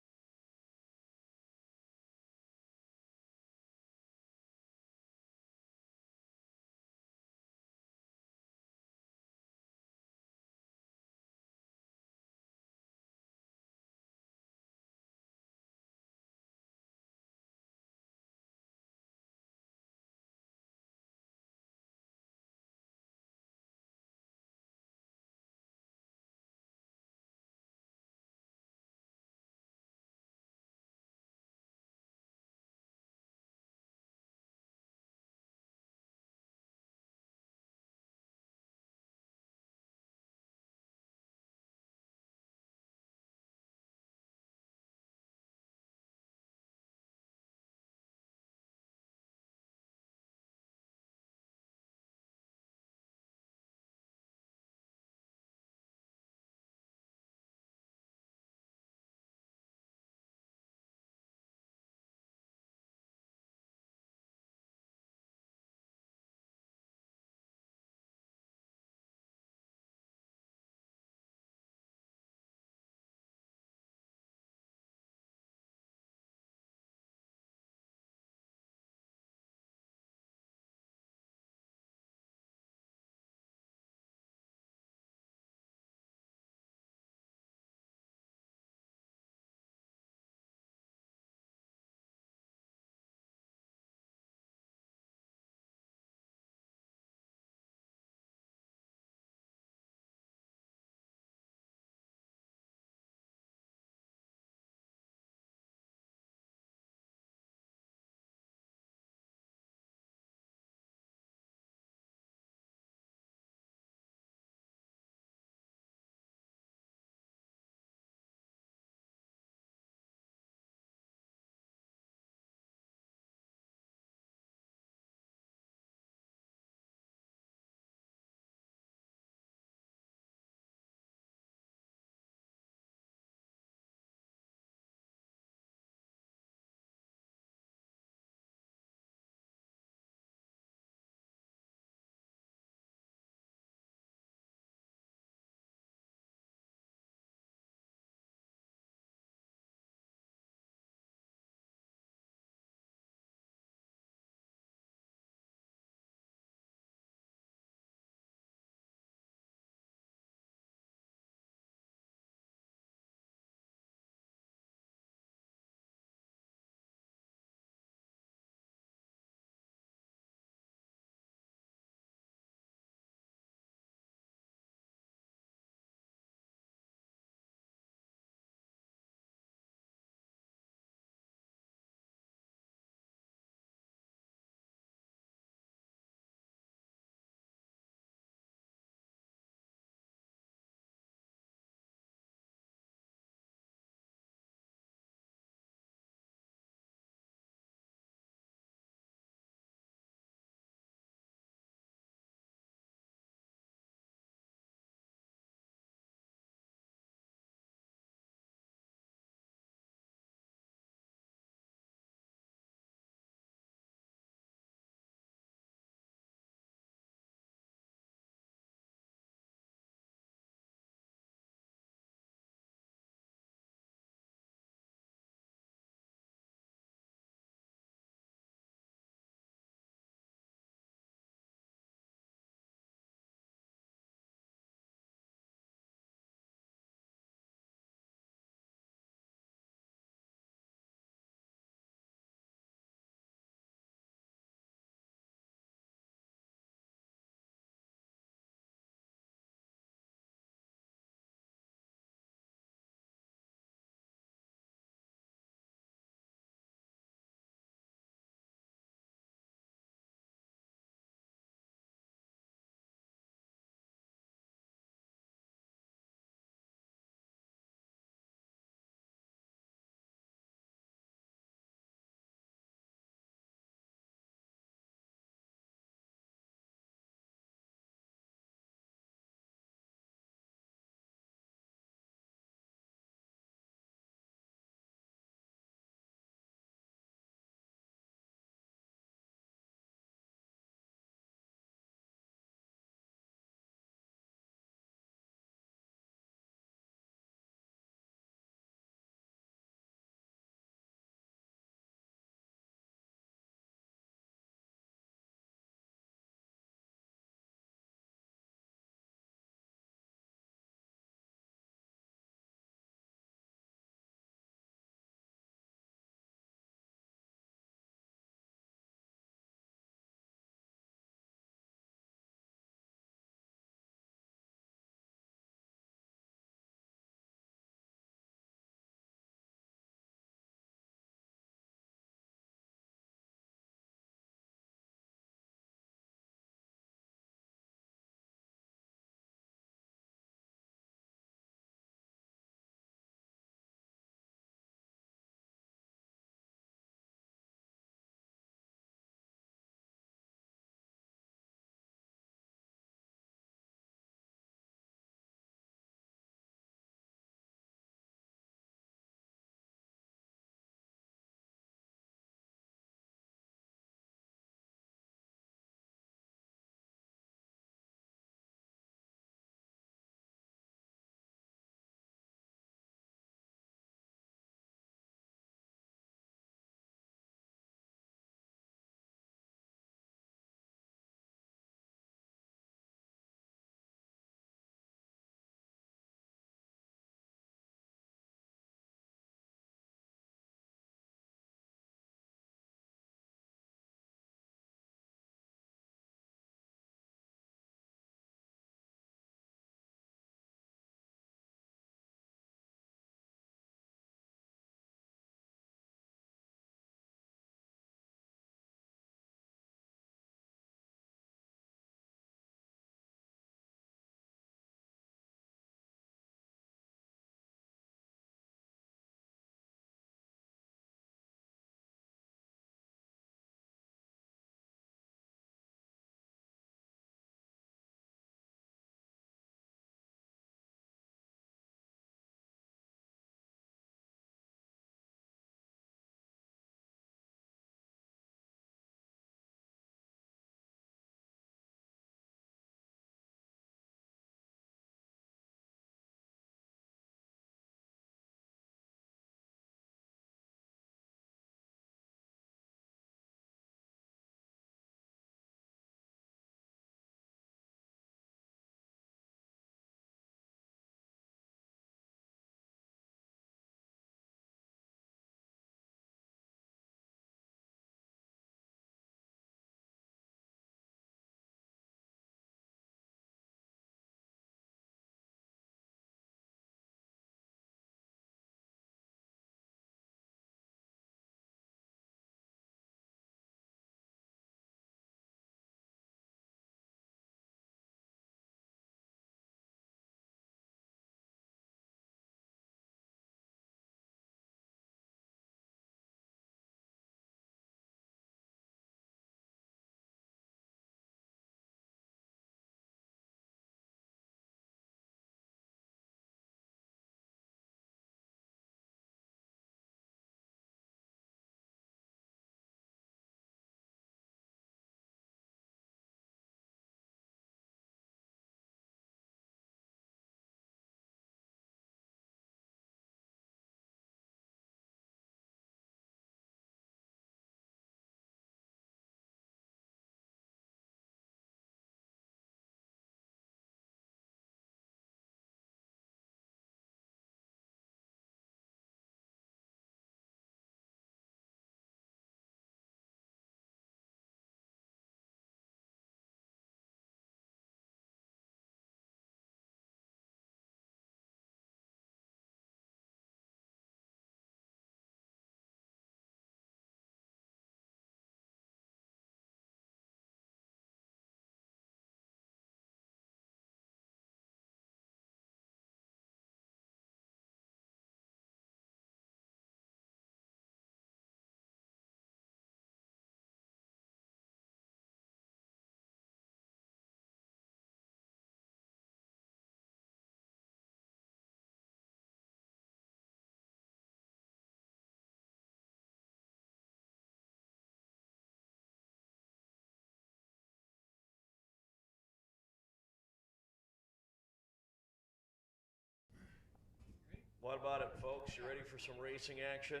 What about it, folks? You ready for some racing action?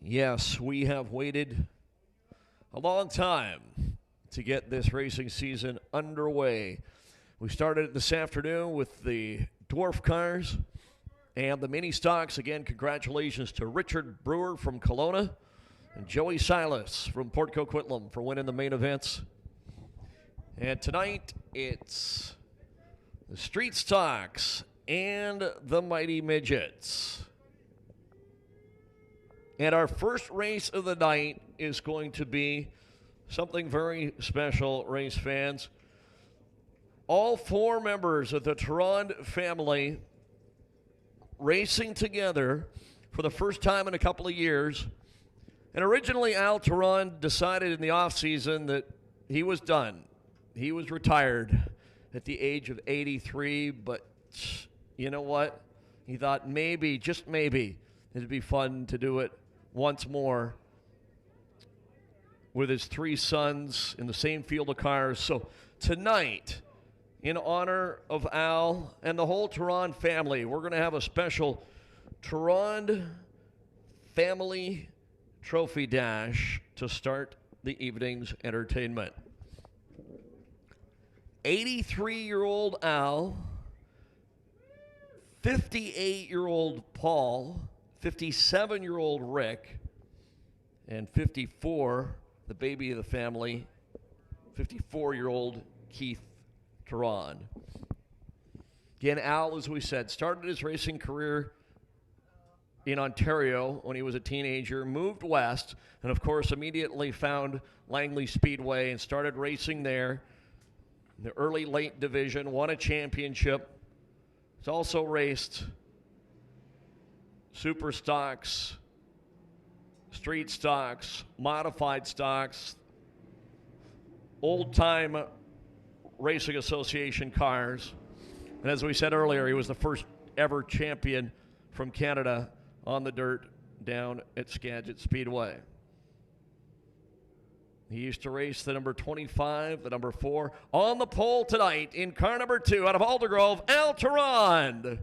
Yes, we have waited a long time to get this racing season underway. We started this afternoon with the dwarf cars and the mini stocks. Again, congratulations to Richard Brewer from Kelowna and Joey Silas from Port Coquitlam for winning the main events. And tonight, it's the street stocks and the mighty midgets. And our first race of the night is going to be something very special, race fans. All four members of the Tarrant family racing together for the first time in a couple of years. And originally, Al Tarrant decided in the offseason that he was done. He was retired at the age of 83, but you know what? He thought maybe, just maybe, it'd be fun to do it once more with his three sons in the same field of cars. So tonight, in honor of Al and the whole Tarrant family, we're going to have a special Tarrant family trophy dash to start the evening's entertainment. 83-year-old Al, 58-year-old Paul, 57-year-old Rick, and 54, the baby of the family, 54-year-old Keith Tarrant. Again, Al, as we said, started his racing career in Ontario when he was a teenager, moved west, and of course immediately found Langley Speedway and started racing there in the early late division, won a championship. He's also raced super stocks, street stocks, modified stocks, old-time Racing Association cars. And as we said earlier, he was the first ever champion from Canada on the dirt down at Skagit Speedway. He used to race the number 25, the number 4. On the pole tonight in car number 2 out of Aldergrove, Al Tarrant.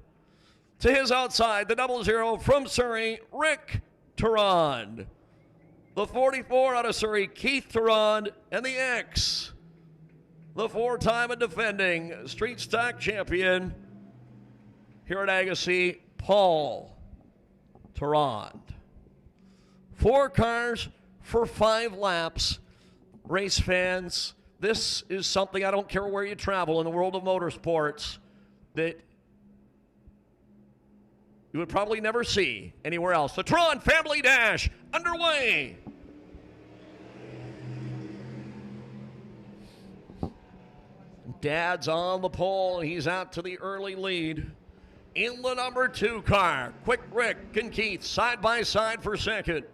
To his outside, the 00 from Surrey, Rick Tarrant. The 44 out of Surrey, Keith Tarrant. And the X, the 4-time and defending street stock champion here at Agassiz, Paul Tarrant. 4 cars for 5 laps. Race fans, this is something, I don't care where you travel in the world of motorsports, that you would probably never see anywhere else. The Tarrant Family Dash underway. Dad's on the pole. He's out to the early lead. In the number 2 car, Quick Rick and Keith side by side for second.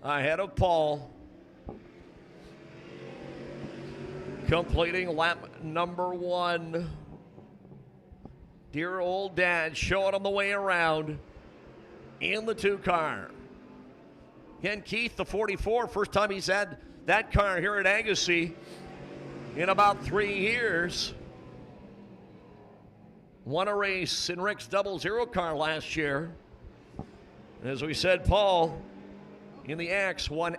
Ahead of Paul. Completing lap number 1. Dear old Dad showing him the way around in the 2 car. Again, Keith, the 44, first time he's had that car here at Agassiz in about 3 years. Won a race in Rick's 00 car last year. And as we said, Paul in the X won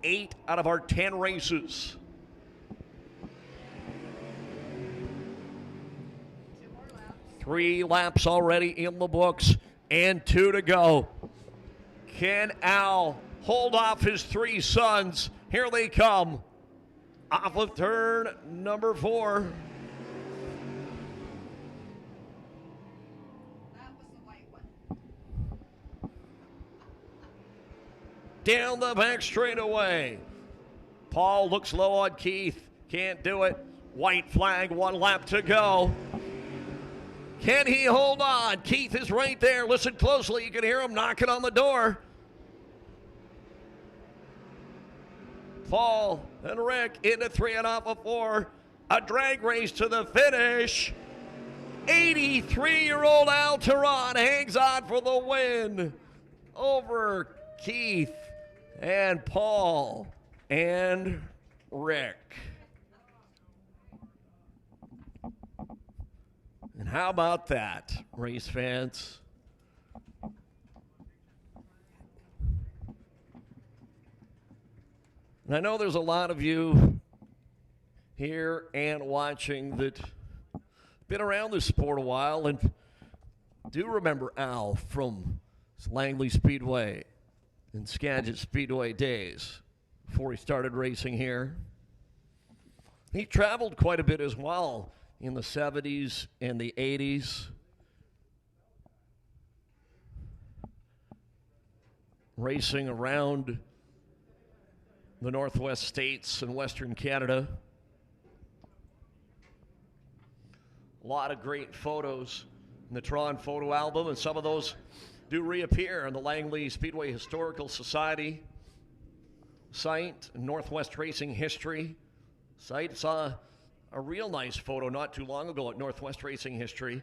8 out of our 10 races. 3 laps already in the books and 2 to go. Can Al hold off his 3 sons? Here they come. Off of turn number 4. That was the white one. Down the back straightaway. Paul looks low on Keith. Can't do it. White flag, 1 lap to go. Can he hold on? Keith is right there. Listen closely. You can hear him knocking on the door. Paul and Rick into 3 and off of 4. A drag race to the finish. 83-year-old Al Tarrant hangs on for the win over Keith and Paul and Rick. And how about that, race fans? And I know there's a lot of you here and watching that been around this sport a while and do remember Al from Langley Speedway and Skagit Speedway days before he started racing here. He traveled quite a bit as well in the 70s and the 80s. Racing around the Northwest states and Western Canada. A lot of great photos in the Tron photo album, and some of those do reappear on the Langley Speedway Historical Society site, Northwest Racing History site. Saw a real nice photo not too long ago at Northwest Racing History. It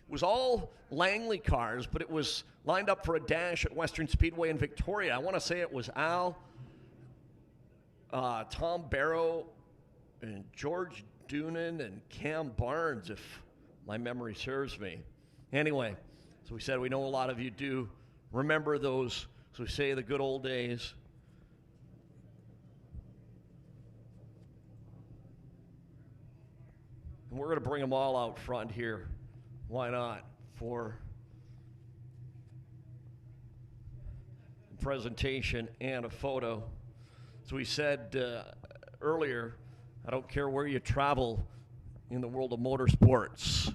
was all Langley cars, but it was lined up for a dash at Western Speedway in Victoria. I want to say it was Al, Tom Barrow, and George Doonan and Cam Barnes, if my memory serves me. Anyway, so we said we know a lot of you do remember those, so we say the good old days. And we're going to bring them all out front here. Why not? For a presentation and a photo. So we said earlier, I don't care where you travel in the world of motorsports,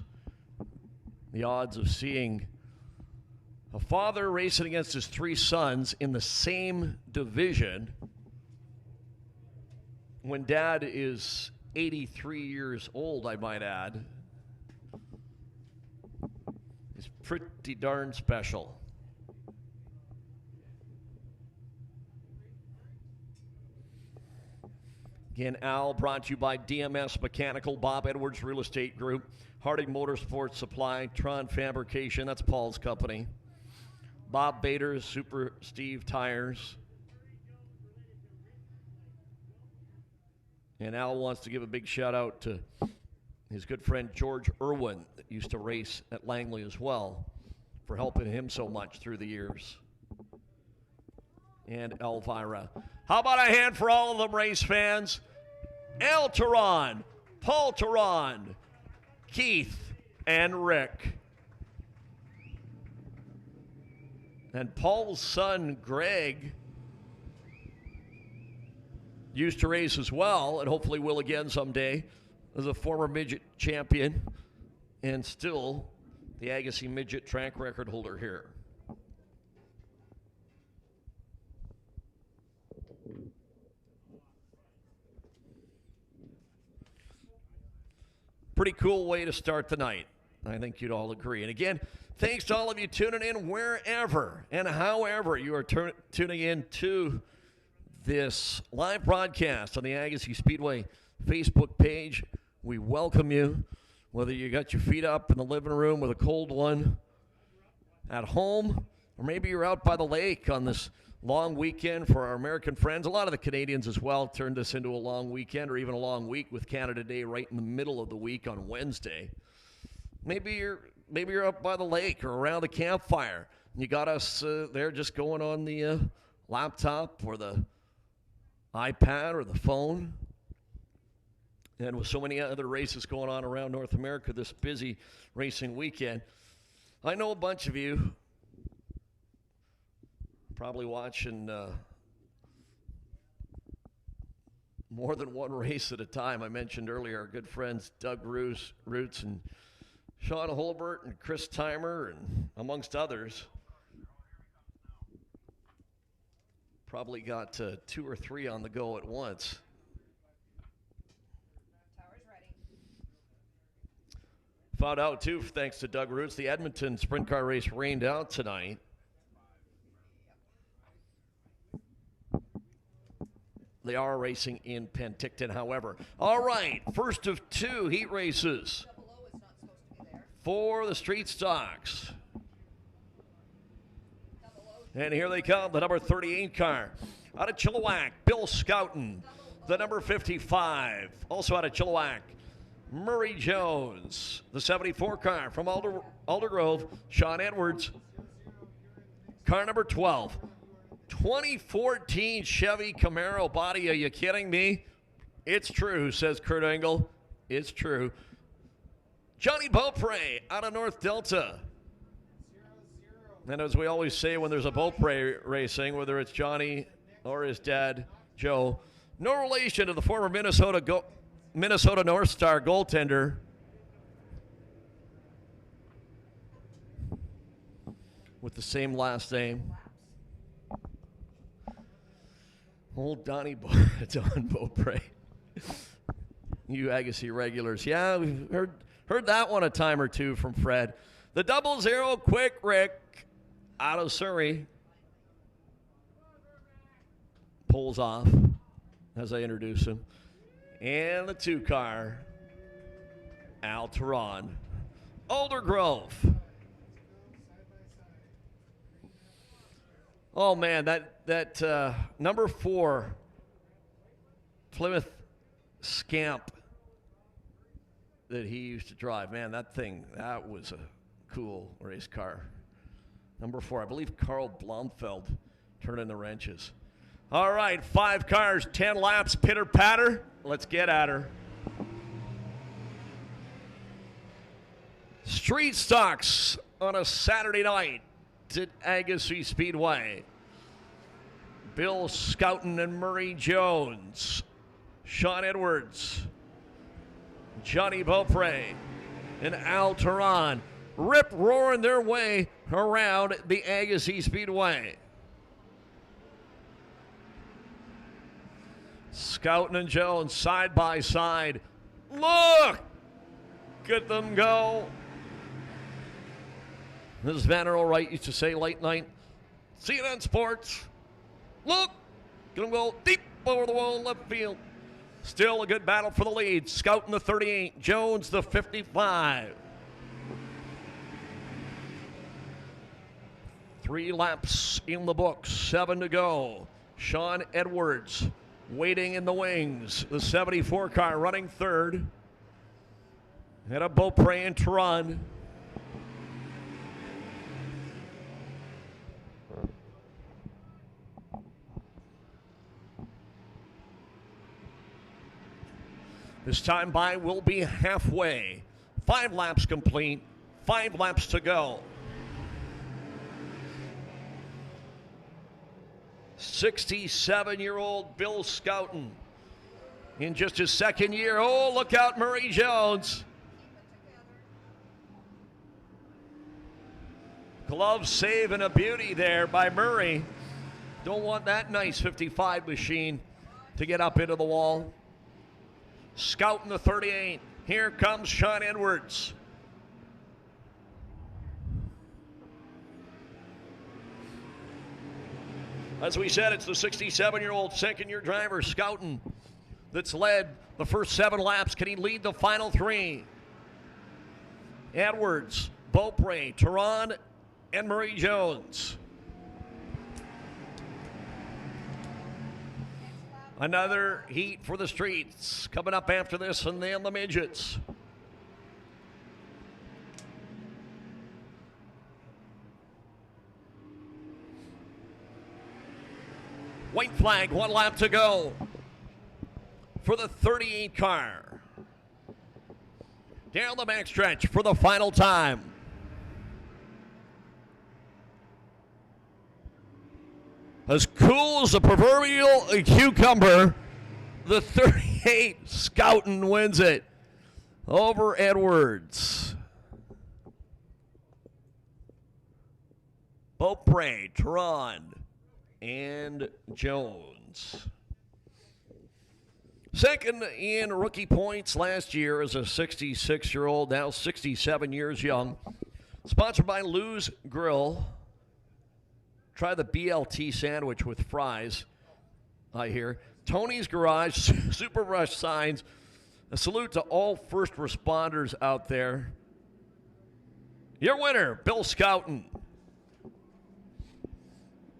the odds of seeing a father racing against his three sons in the same division when dad is 83 years old, I might add, is pretty darn special. Again, Al, brought to you by DMS Mechanical, Bob Edwards Real Estate Group, Harding Motorsports Supply, Tron Fabrication, that's Paul's company, Bob Bader's Super Steve Tires. And Al wants to give a big shout out to his good friend George Irwin that used to race at Langley as well, for helping him so much through the years. And Elvira. How about a hand for all of them, race fans? Al Teron, Paul Teron, Keith, and Rick. And Paul's son, Greg, used to race as well, and hopefully will again someday, as a former midget champion, and still the Agassiz midget track record holder here. Pretty cool way to start the night. I think you'd all agree. And again, thanks to all of you tuning in wherever and however you are tuning in to this live broadcast on the Agassiz Speedway Facebook page. We welcome you, whether you got your feet up in the living room with a cold one at home, or maybe you're out by the lake on this long weekend for our American friends. A lot of the Canadians as well turned this into a long weekend or even a long week with Canada Day right in the middle of the week on Wednesday. Maybe you're up by the lake or around the campfire. You got us there just going on the laptop or the iPad or the phone. And with so many other races going on around North America this busy racing weekend, I know a bunch of you probably watching more than one race at a time. I mentioned earlier our good friends Doug Roots and Sean Holbert and Chris Timer, and amongst others, probably got 2 or 3 on the go at once. Tower's ready. Found out, too, thanks to Doug Roots, the Edmonton sprint car race rained out tonight. They are racing in Penticton, however. All right, first of 2 heat races Double O is not supposed to be there. for the street stocks. Double O. And here they come, the number 38 car. Out of Chilliwack, Bill Scouten. the number 55, also out of Chilliwack, Murray Jones. The 74 car from Aldergrove, Sean Edwards. Car number 12, 2014 Chevy Camaro body. Are you kidding me? It's true, says Kurt Engel. It's true. Johnny Beaupre out of North Delta. And as we always say when there's a Beaupre racing, whether it's Johnny or his dad, Joe, no relation to the former Minnesota North Star goaltender. With the same last name. Old Don Beaupre. You Agassiz regulars. Yeah, we've heard that one a time or two from Fred. The 00 Quick Rick out of Surrey pulls off as I introduce him. And the 2 car, Al Teron, Aldergrove. Oh man, that number 4 Plymouth Scamp that he used to drive, man, that was a cool race car. Number 4, I believe Carl Blomfeld turning the wrenches. All right, 5 cars, 10 laps, pitter patter. Let's get at her. Street stocks on a Saturday night at Agassiz Speedway. Bill Scouten and Murray Jones, Sean Edwards, Johnny Beaupre, and Al Teron rip-roaring their way around the Agassiz Speedway. Scouten and Jones side by side. Look at them go. As Vanner Wright used to say late night, CNN Sports. Look, gonna go deep over the wall in left field. Still a good battle for the lead. Scouten the 38, Jones the 55. 3 laps in the books, 7 to go. Sean Edwards waiting in the wings. The 74 car running third. And a Beaupre and Teron. This time by will be halfway. 5 laps complete, 5 laps to go. 67-year-old Bill Scouten in just his 2nd year. Oh, look out, Murray Jones. Glove save and a beauty there by Murray. Don't want that nice 55 machine to get up into the wall. Scouten the 38. Here comes Sean Edwards. As we said, it's the 67-year-old 2nd-year driver, Scouten, that's led the first 7 laps. Can he lead the final 3? Edwards, Beaupre, Teron, and Murray Jones. Another heat for the streets coming up after this, and then the midgets. White flag, 1 lap to go for the 38 car. Down the backstretch for the final time. As cool as a proverbial cucumber, the 38 Scouten wins it over Edwards. Beaupre, Teron, and Jones. Second in rookie points last year as a 66-year-old, now 67 years young. Sponsored by Lou's Grill. Try the BLT sandwich with fries, I hear. Tony's Garage, Super Rush signs. A salute to all first responders out there. Your winner, Bill Scouten.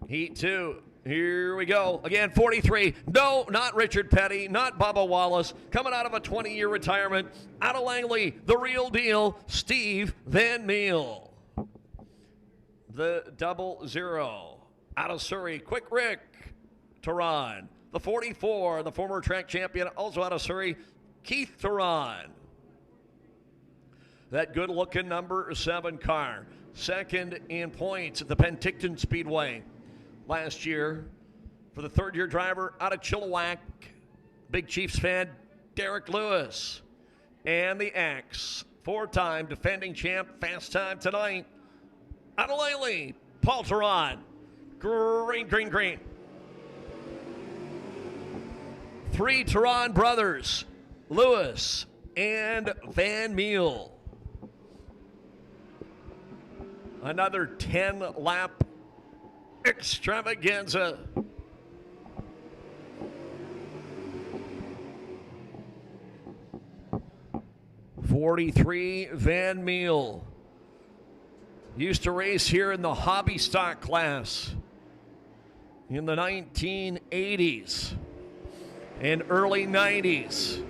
Heat 2 Here we go. Again, 43. No, not Richard Petty, not Bubba Wallace. Coming out of a 20-year retirement. Out of Langley, the real deal, Steve Van Meel. The 00. Out of Surrey, Quick Rick Tehran. The 44, the former track champion, also out of Surrey, Keith Tehran. That good-looking number 7 car. Second in points at the Penticton Speedway last year for the third-year driver out of Chilliwack, Big Chiefs fan, Derek Lewis. And the X, 4-time defending champ, fast time tonight, out of Langley, Paul Tehran. Green, green, green. 3 Tehran brothers, Lewis and Van Meel. Another 10-lap extravaganza. '43 Van Meel used to race here in the hobby stock class in the 1980s and early 90s.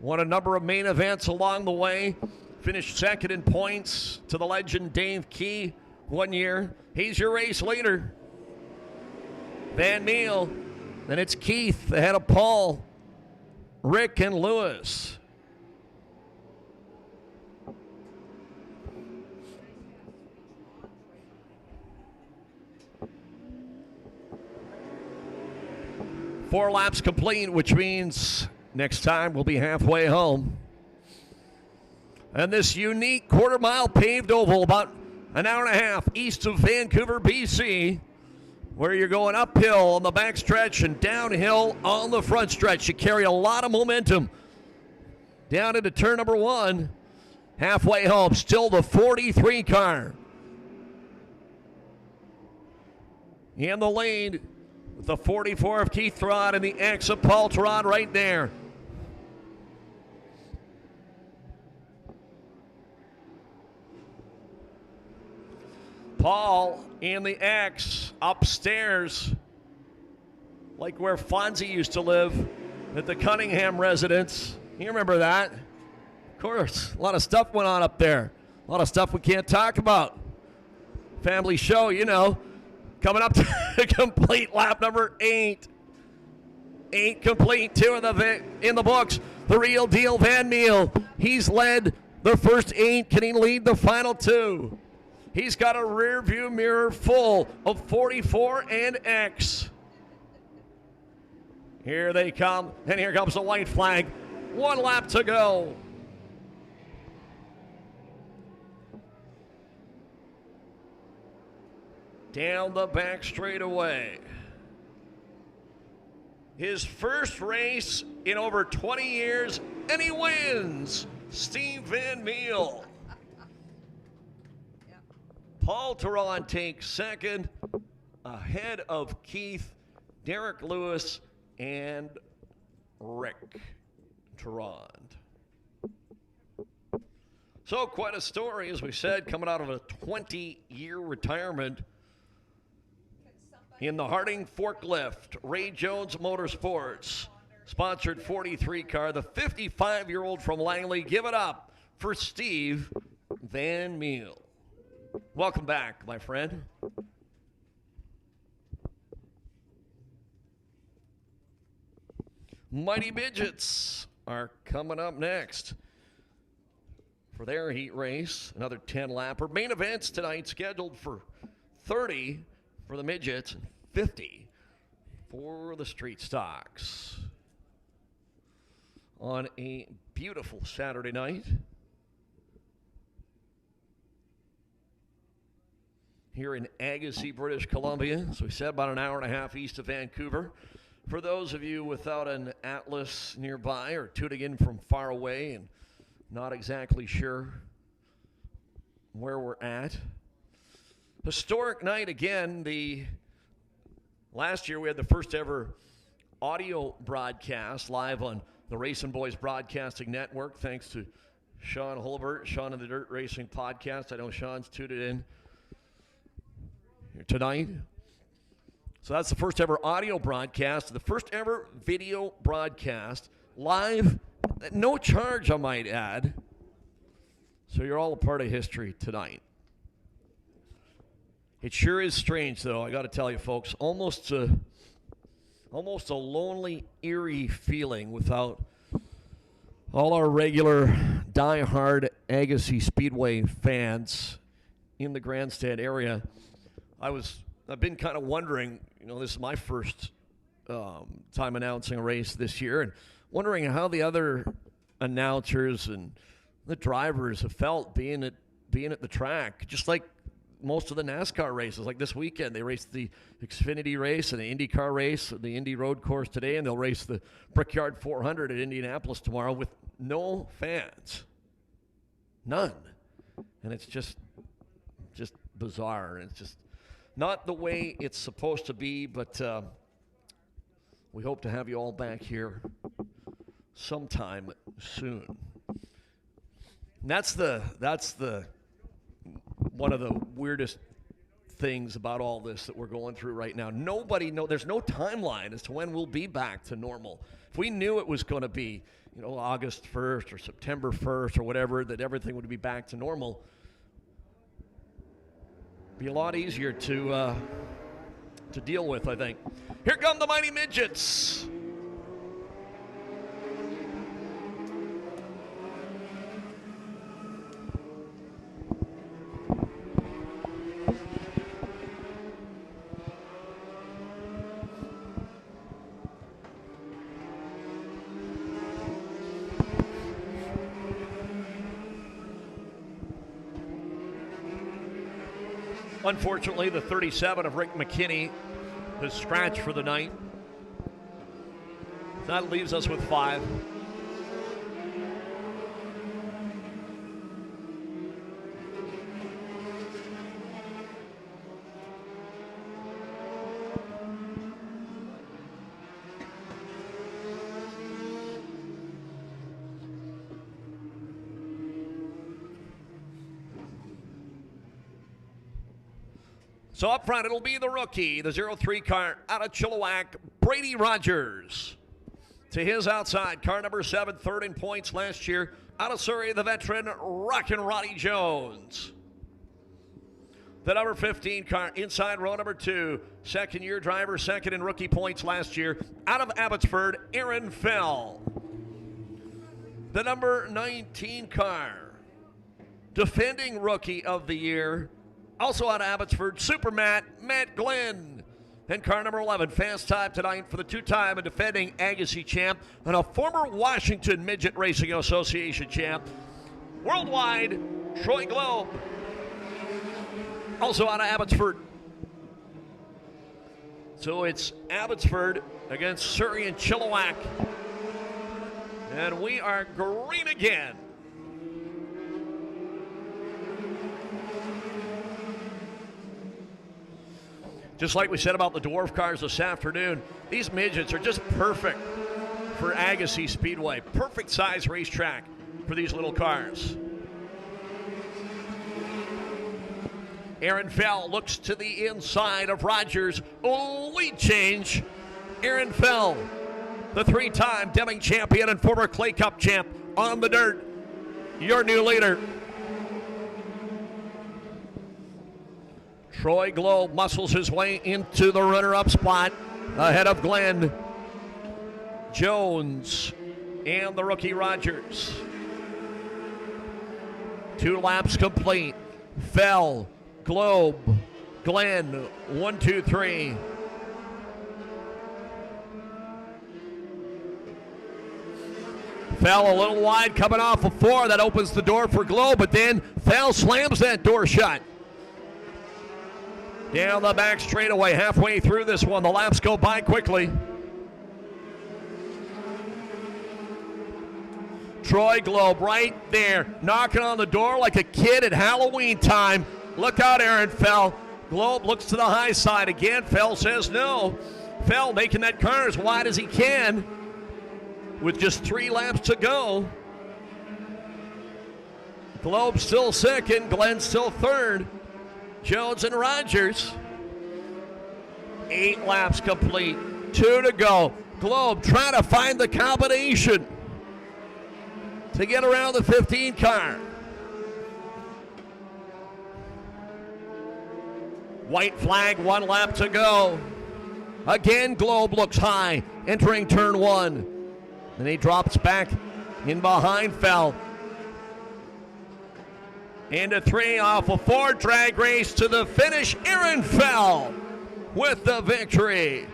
Won a number of main events along the way. Finished second in points to the legend Dave Key one year. He's your race leader. Van Meel. Then it's Keith ahead of Paul, Rick, and Lewis. Four laps complete, which means next time we'll be halfway home. And this unique quarter-mile paved oval about an hour and a half east of Vancouver, BC, where you're going uphill on the back stretch and downhill on the front stretch. You carry a lot of momentum down into turn number 1. Halfway home, still the 43 car in the lead with the 44 of Keith Tehran and the X of Paul Tehran right there. Paul in the X upstairs, like where Fonzie used to live at the Cunningham residence. You remember that? Of course, a lot of stuff went on up there. A lot of stuff we can't talk about. Family show, you know. Coming up to complete lap number 8. 8 complete, 2 in the books. The real deal, Van Meel. He's led the first 8. Can he lead the final 2? He's got a rear view mirror full of 44 and X. Here they come, and here comes the white flag. 1 lap to go. Down the back straightaway. His first race in over 20 years, and he wins. Steve Van Meel. Paul Tehran takes second, ahead of Keith, Derek Lewis, and Rick Tehran. So quite a story, as we said, coming out of a 20-year retirement in the Harding Forklift, Ray Jones Motorsports, sponsored 43 car, the 55-year-old from Langley. Give it up for Steve Van Meel. Welcome back, my friend. Mighty Midgets are coming up next for their heat race. Another 10-lapper. Main events tonight scheduled for 30 for the Midgets and 50 for the Street Stocks. On a beautiful Saturday night here in Agassiz, British Columbia. As we said, about an hour and a half east of Vancouver. For those of you without an atlas nearby or tuning in from far away and not exactly sure where we're at. Historic night again. Last year we had the first ever audio broadcast live on the Racing Boys Broadcasting Network, thanks to Sean Holbert, Sean in the Dirt Racing Podcast. I know Sean's tuned in here tonight. So that's the first ever audio broadcast, the first ever video broadcast, live, at no charge, I might add. So you're all a part of history tonight. It sure is strange, though, I got to tell you, folks. Almost a lonely, eerie feeling without all our regular, die-hard Agassiz Speedway fans in the grandstand area. I've been kind of wondering, this is my first time announcing a race this year, and wondering how the other announcers and the drivers have felt being at the track, just like most of the NASCAR races. Like this weekend, they raced the Xfinity race and the IndyCar race, the Indy Road Course today, and they'll race the Brickyard 400 at Indianapolis tomorrow with no fans, none, and it's just bizarre, and it's just not the way it's supposed to be. But we hope to have you all back here sometime soon. And that's the one of the weirdest things about all this that we're going through right now. There's no timeline as to when we'll be back to normal. If we knew it was going to be, August 1st or September 1st or whatever, that everything would be back to normal, it'd be a lot easier to deal with, I think. Here come the mighty Midgets. Unfortunately, the 37 of Rick McKinney has scratched for the night. That leaves us with 5. So up front, it'll be the rookie, the 03 car out of Chilliwack, Brady Rogers. To his outside, car number 7, third in points last year. Out of Surrey, the veteran, Rockin' Roddy Jones. The number 15 car inside row number 2, second-year driver, second in rookie points last year. Out of Abbotsford, Aaron Fell. The number 19 car, defending rookie of the year, also out of Abbotsford, Super Matt Glenn. And car number 11, fast time tonight for the two-time and defending Agassiz champ and a former Washington Midget Racing Association champ, worldwide, Troy Globe. Also out of Abbotsford. So it's Abbotsford against Surrey and Chilliwack. And we are green again. Just like we said about the dwarf cars this afternoon, these midgets are just perfect for Agassiz Speedway. Perfect size racetrack for these little cars. Aaron Fell looks to the inside of Rogers. Oh, lead change. Aaron Fell, the 3-time Deming champion and former Clay Cup champ on the dirt. Your new leader. Troy Globe muscles his way into the runner-up spot ahead of Glenn Jones and the rookie Rogers. 2 laps complete. Fell, Globe, Glenn, 1, 2, 3. Fell a little wide coming off of 4. That opens the door for Globe, but then Fell slams that door shut. Down the back straightaway, halfway through this one. The laps go by quickly. Troy Globe right there, knocking on the door like a kid at Halloween time. Look out, Aaron Fell. Globe looks to the high side again. Fell says no. Fell making that car as wide as he can with just 3 laps to go. Globe still second. Glenn still third. Jones and Rogers. 8 laps complete. 2 to go. Globe trying to find the combination to get around the 15 car. White flag, 1 lap to go. Again, Globe looks high, entering turn 1. Then he drops back in behind Fell. Into 3 off a 4 drag race to the finish. Aaron Fell with the victory.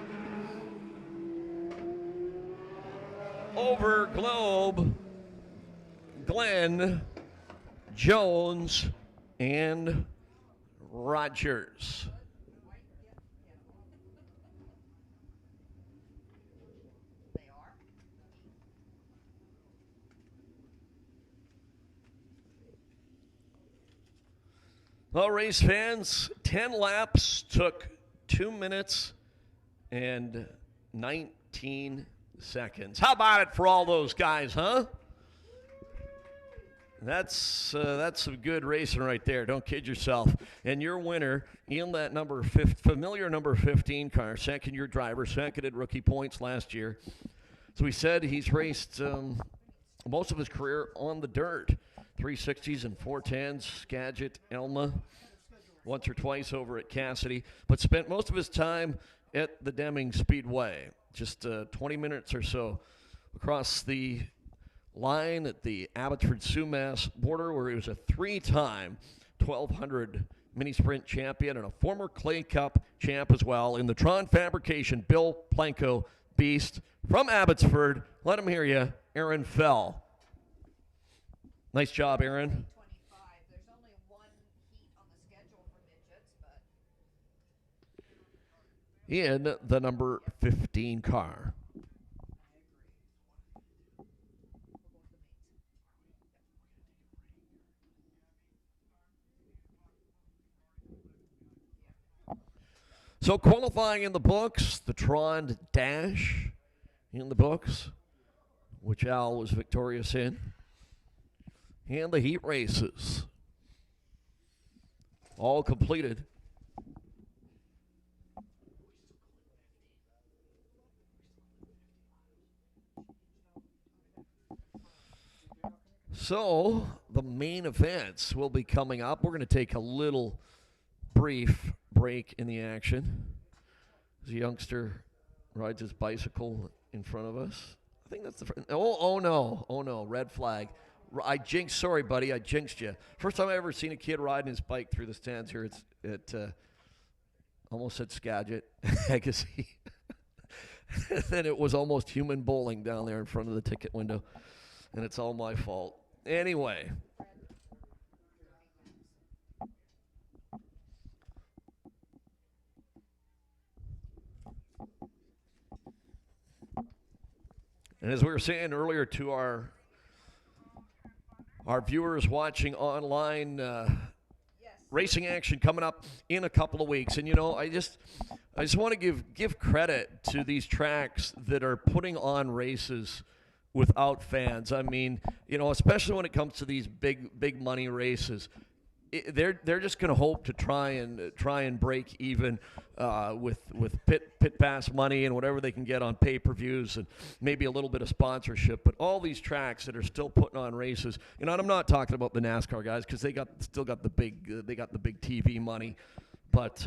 Over Globe, Glenn, Jones, and Rogers. They are. Well, race fans, 10 laps took 2 minutes and 19 seconds. How about it for all those guys, huh? That's some good racing right there. Don't kid yourself. And your winner in that familiar number 15 car, second-year driver, seconded rookie points last year. So we said he's raced most of his career on the dirt. 360s and 410s, Skagit, Elma, once or twice over at Cassidy, but spent most of his time at the Deming Speedway. Just 20 minutes or so across the line at the Abbotsford-Sumas border, where he was a 3-time 1200 mini sprint champion and a former Clay Cup champ as well in the Tron Fabrication Bill Planko Beast from Abbotsford. Let him hear you, Aaron Fell. Nice job, Aaron. 25. There's only 1 heat on the schedule for midgets, but In the number 15 car. So qualifying in the books, the Tron Dash in the books, which Al was victorious in, and the heat races all completed. So the main events will be coming up. We're going to take a little brief break in the action. As a youngster rides his bicycle in front of us. I think that's the front. Oh no, red flag. I jinxed, sorry buddy, I jinxed you. First time I ever seen a kid riding his bike through the stands here. It's almost said Skagit, Agassiz. Then it was almost human bowling down there in front of the ticket window. And it's all my fault. Anyway. And as we were saying earlier to our viewers watching online, racing action coming up in a couple of weeks. And, you know, I just want to give credit to these tracks that are putting on races without fans. I mean, you know, especially when it comes to these big money races, they're just going to hope to try and break even with pit pass money and whatever they can get on pay-per-views and maybe a little bit of sponsorship. But all these tracks that are still putting on races, you know, and I'm not talking about the NASCAR guys because they still got the big TV money, but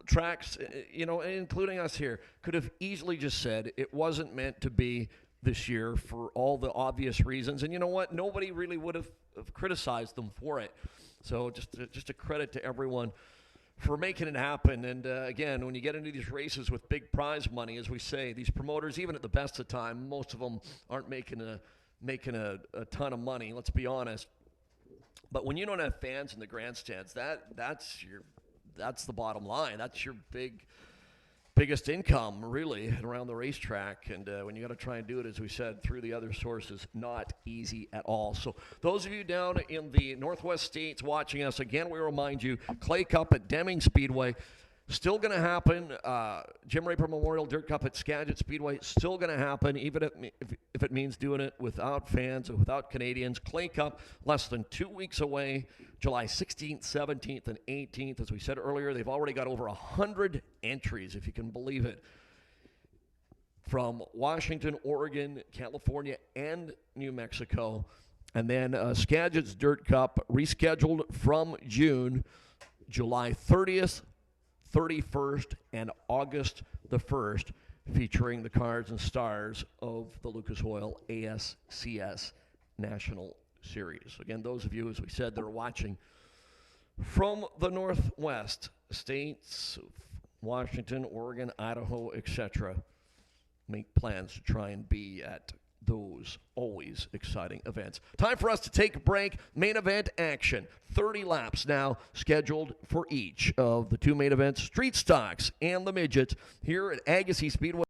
tracks, you know, including us here, could have easily just said it wasn't meant to be this year for all the obvious reasons. And you know what? Nobody really would have criticized them for it. So just a credit to everyone for making it happen. And again, when you get into these races with big prize money, as we say, these promoters, even at the best of time, most of them aren't making a ton of money. Let's be honest. But when you don't have fans in the grandstands, that's the bottom line. That's your biggest income, really, around the racetrack. And when you got to try and do it, as we said, through the other sources, not easy at all. So those of you down in the Northwest states watching us, again, we remind you, Clay Cup at Deming Speedway, Still going to happen. Jim Raper Memorial Dirt Cup at Skagit Speedway. Still going to happen, even if it means doing it without fans and without Canadians. Clay Cup, less than 2 weeks away, July 16th, 17th, and 18th. As we said earlier, they've already got over 100 entries, if you can believe it, from Washington, Oregon, California, and New Mexico. And then Skagit's Dirt Cup, rescheduled from June, July 30th, 31st, and August the 1st, featuring the cars and stars of the Lucas Oil ASCS National Series. Again, those of you, as we said, that are watching from the Northwest states, of Washington, Oregon, Idaho, etc., make plans to try and be at those always exciting events. Time for us to take a break. Main event action. 30 laps now scheduled for each of the two main events, Street Stocks and the Midgets, here at Agassiz Speedway.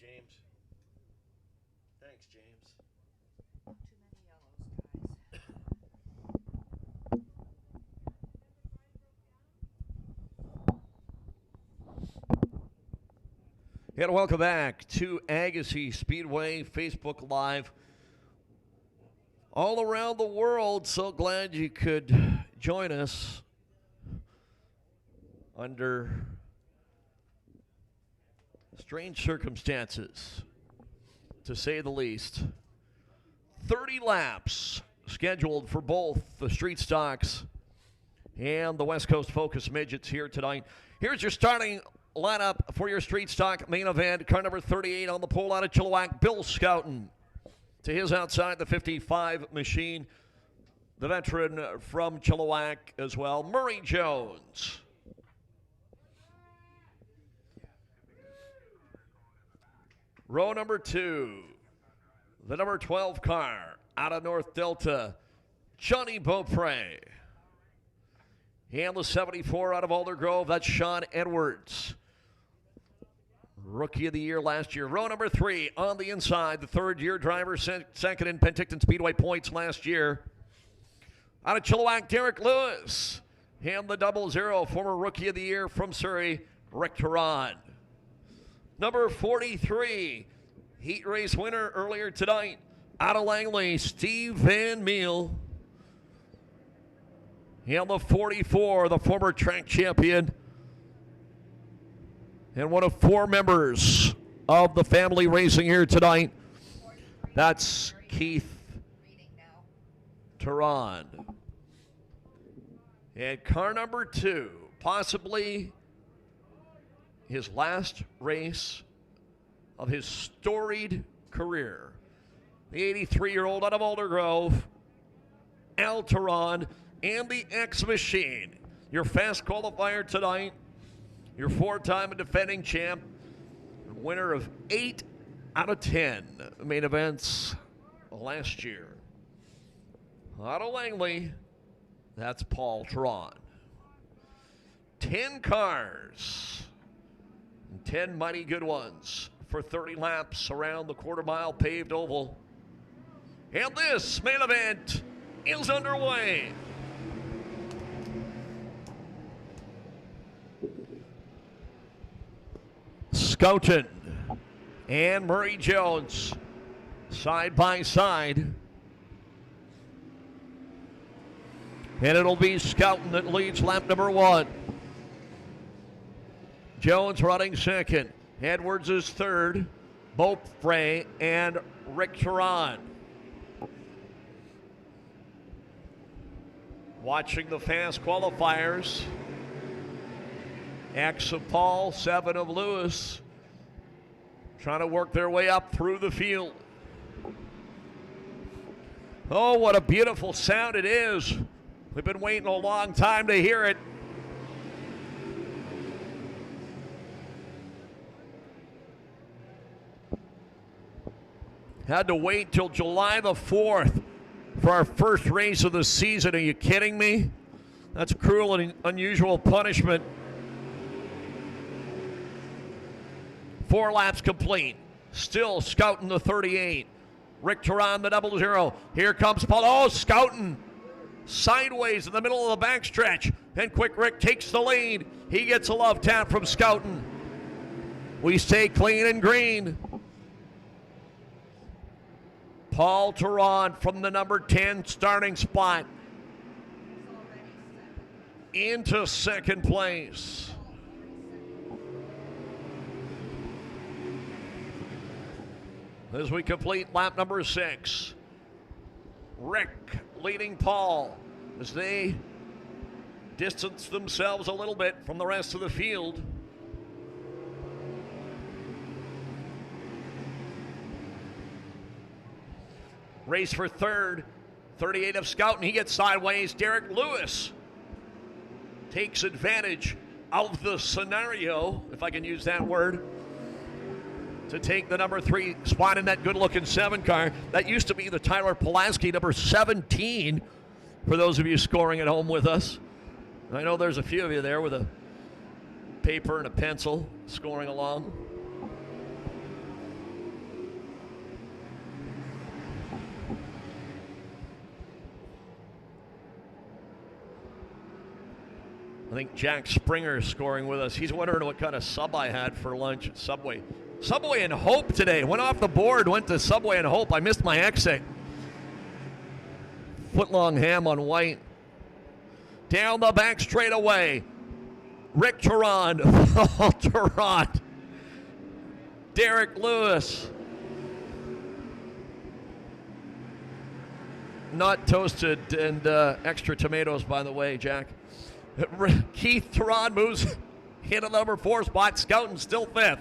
James. Thanks, James. Too many yellows, guys. And welcome back to Agassiz Speedway Facebook Live. All around the world, so glad you could join us under strange circumstances, to say the least. 30 laps scheduled for both the Street Stocks and the West Coast Focus Midgets here tonight. Here's your starting lineup for your Street Stock main event. Car number 38 on the pole out of Chilliwack, Bill Scouten. To his outside, the 55 machine, the veteran from Chilliwack as well, Murray Jones. Row number 2, the number 12 car out of North Delta, Johnny Beaupre. And the 74 out of Aldergrove, that's Sean Edwards. Rookie of the year last year. Row number 3 on the inside, the third-year driver, second in Penticton Speedway points last year. Out of Chilliwack, Derek Lewis. And the 00, former Rookie of the Year from Surrey, Rick Turan. Number 43, heat race winner earlier tonight, out of Langley, Steve Van Meel. And the 44, the former track champion, and one of 4 members of the family racing here tonight. That's Keith Turan. And car number 2, possibly his last race of his storied career. The 83-year-old out of Aldergrove, Al Turan, and the X-Machine. Your fast qualifier tonight, your 4-time defending champ, winner of 8 out of 10 main events last year. Out of Langley, that's Paul Turan. 10 cars, and 10 mighty good ones for 30 laps around the quarter-mile paved oval. And this main event is underway. Scouten and Murray Jones side by side. And it'll be Scouten that leads lap number 1. Jones running second. Edwards is third. Beaupre and Rick Turan. Watching the fast qualifiers. X of Paul, 7 of Lewis, trying to work their way up through the field. Oh, what a beautiful sound it is. We've been waiting a long time to hear it. Had to wait till July the 4th for our first race of the season. Are you kidding me? That's cruel and unusual punishment. 4 laps complete. Still Scouten the 38. Rick Turan the 00. Here comes Paul. Oh, Scouten sideways in the middle of the backstretch. And Quick Rick takes the lead. He gets a love tap from Scouten. We stay clean and green. Paul Turan from the number 10 starting spot into second place. As we complete lap number 6, Rick leading Paul as they distance themselves a little bit from the rest of the field. Race for third, 38 of Scouten. He gets sideways. Derek Lewis takes advantage of the scenario, if I can use that word, to take the number 3 spot in that good-looking 7 car. That used to be the Tyler Pulaski, number 17, for those of you scoring at home with us. I know there's a few of you there with a paper and a pencil scoring along. I think Jack Springer is scoring with us. He's wondering what kind of sub I had for lunch at Subway. Subway and Hope today. Went off the board, went to Subway and Hope. I missed my exit. Footlong ham on white. Down the back straightaway. Rick Tarrant. Tarrant. Derek Lewis. Not toasted and extra tomatoes, by the way, Jack. Keith Tarrant moves into the number 4 spot. Scouten still 5th.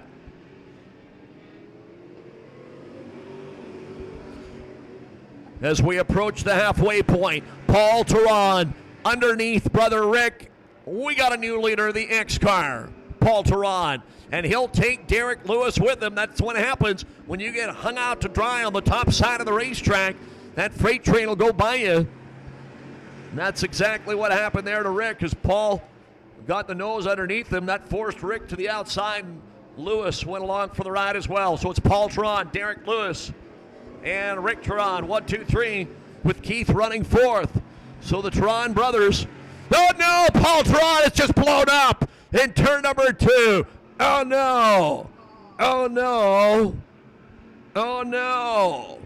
As we approach the halfway point, Paul Tarrant underneath brother Rick. We got a new leader, the X car, Paul Tarrant. And he'll take Derek Lewis with him. That's what happens when you get hung out to dry on the top side of the racetrack. That freight train will go by you. And that's exactly what happened there to Rick, as Paul got the nose underneath him. That forced Rick to the outside. Lewis went along for the ride as well. So it's Paul Tarrant, Derek Lewis, and Rick Tarrant, 1, 2, 3, with Keith running 4th. So the Tarrant brothers. Oh no, Paul Tarrant is just blown up in turn number 2. Oh no. Oh no. Oh no.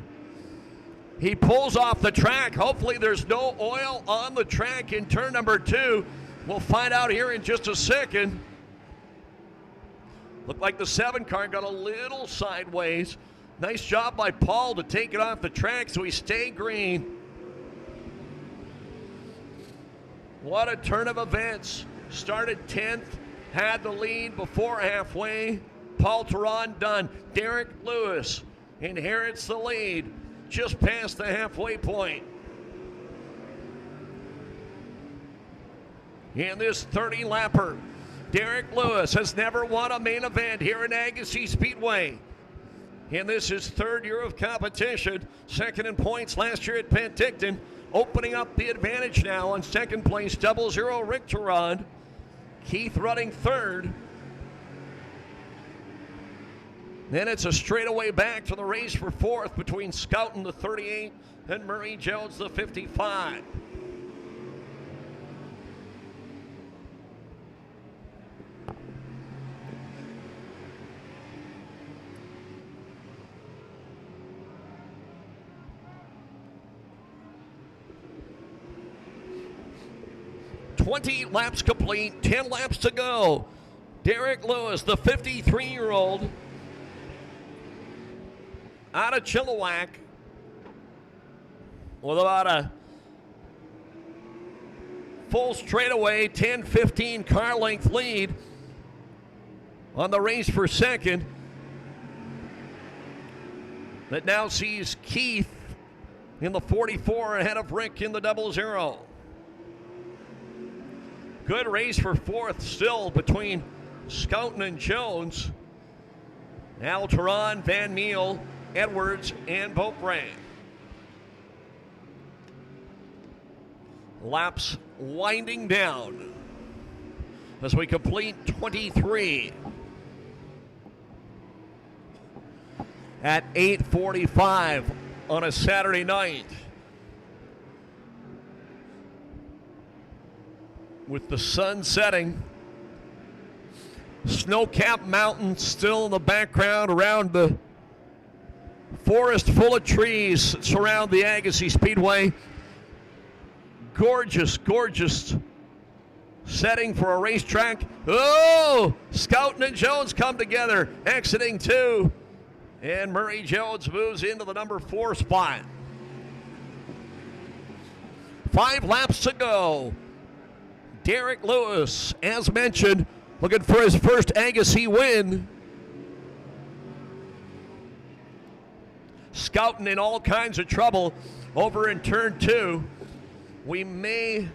He pulls off the track. Hopefully there's no oil on the track in turn number 2. We'll find out here in just a second. Looked like the 7 car got a little sideways. Nice job by Paul to take it off the track so he stayed green. What a turn of events. Started 10th, had the lead before halfway. Paul Tarrant done. Derek Lewis inherits the lead just past the halfway point. In this 30-lapper, Derek Lewis has never won a main event here in Agassiz Speedway. And this is 3rd year of competition. 2nd in points last year at Penticton. Opening up the advantage now on 2nd place, 00 Rick Tarrant. Keith running 3rd. Then it's a straightaway back to the race for 4th between Scouten, the 38, and Murray Jones, the 55. "20 laps complete, 10 laps to go." Derek Lewis, the 53-year-old, out of Chilliwack, with about a full straightaway 10-15 car length lead on the race for 2nd. That now sees Keith in the 44 ahead of Rick in the 00. Good race for 4th still between Scouten and Jones. Al Tarrant, Van Meel, Edwards, and Beaupre. Laps winding down as we complete 23 at 8:45 on a Saturday night. With the sun setting, snow-capped mountains still in the background around the forest full of trees that surround the Agassiz Speedway. Gorgeous, gorgeous setting for a racetrack. Oh, Scouten and Jones come together, exiting 2, and Murray Jones moves into the number 4 spot. 5 laps to go. Derek Lewis, as mentioned, looking for his first Agassiz win. Scouten in all kinds of trouble over in turn 2. We may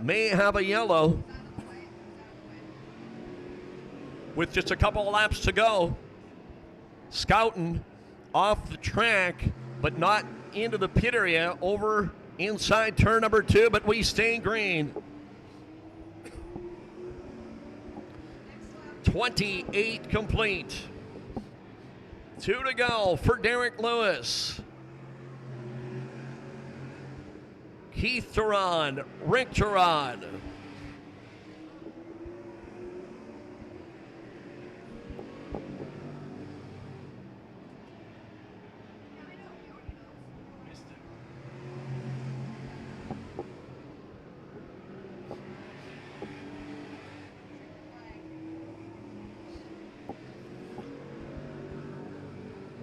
have a yellow with just a couple of laps to go. Scouten off the track, but not into the pit area, over inside turn number 2, but we stay green. 28 complete. 2 to go for Derek Lewis. Keith Turan, Rick Turan.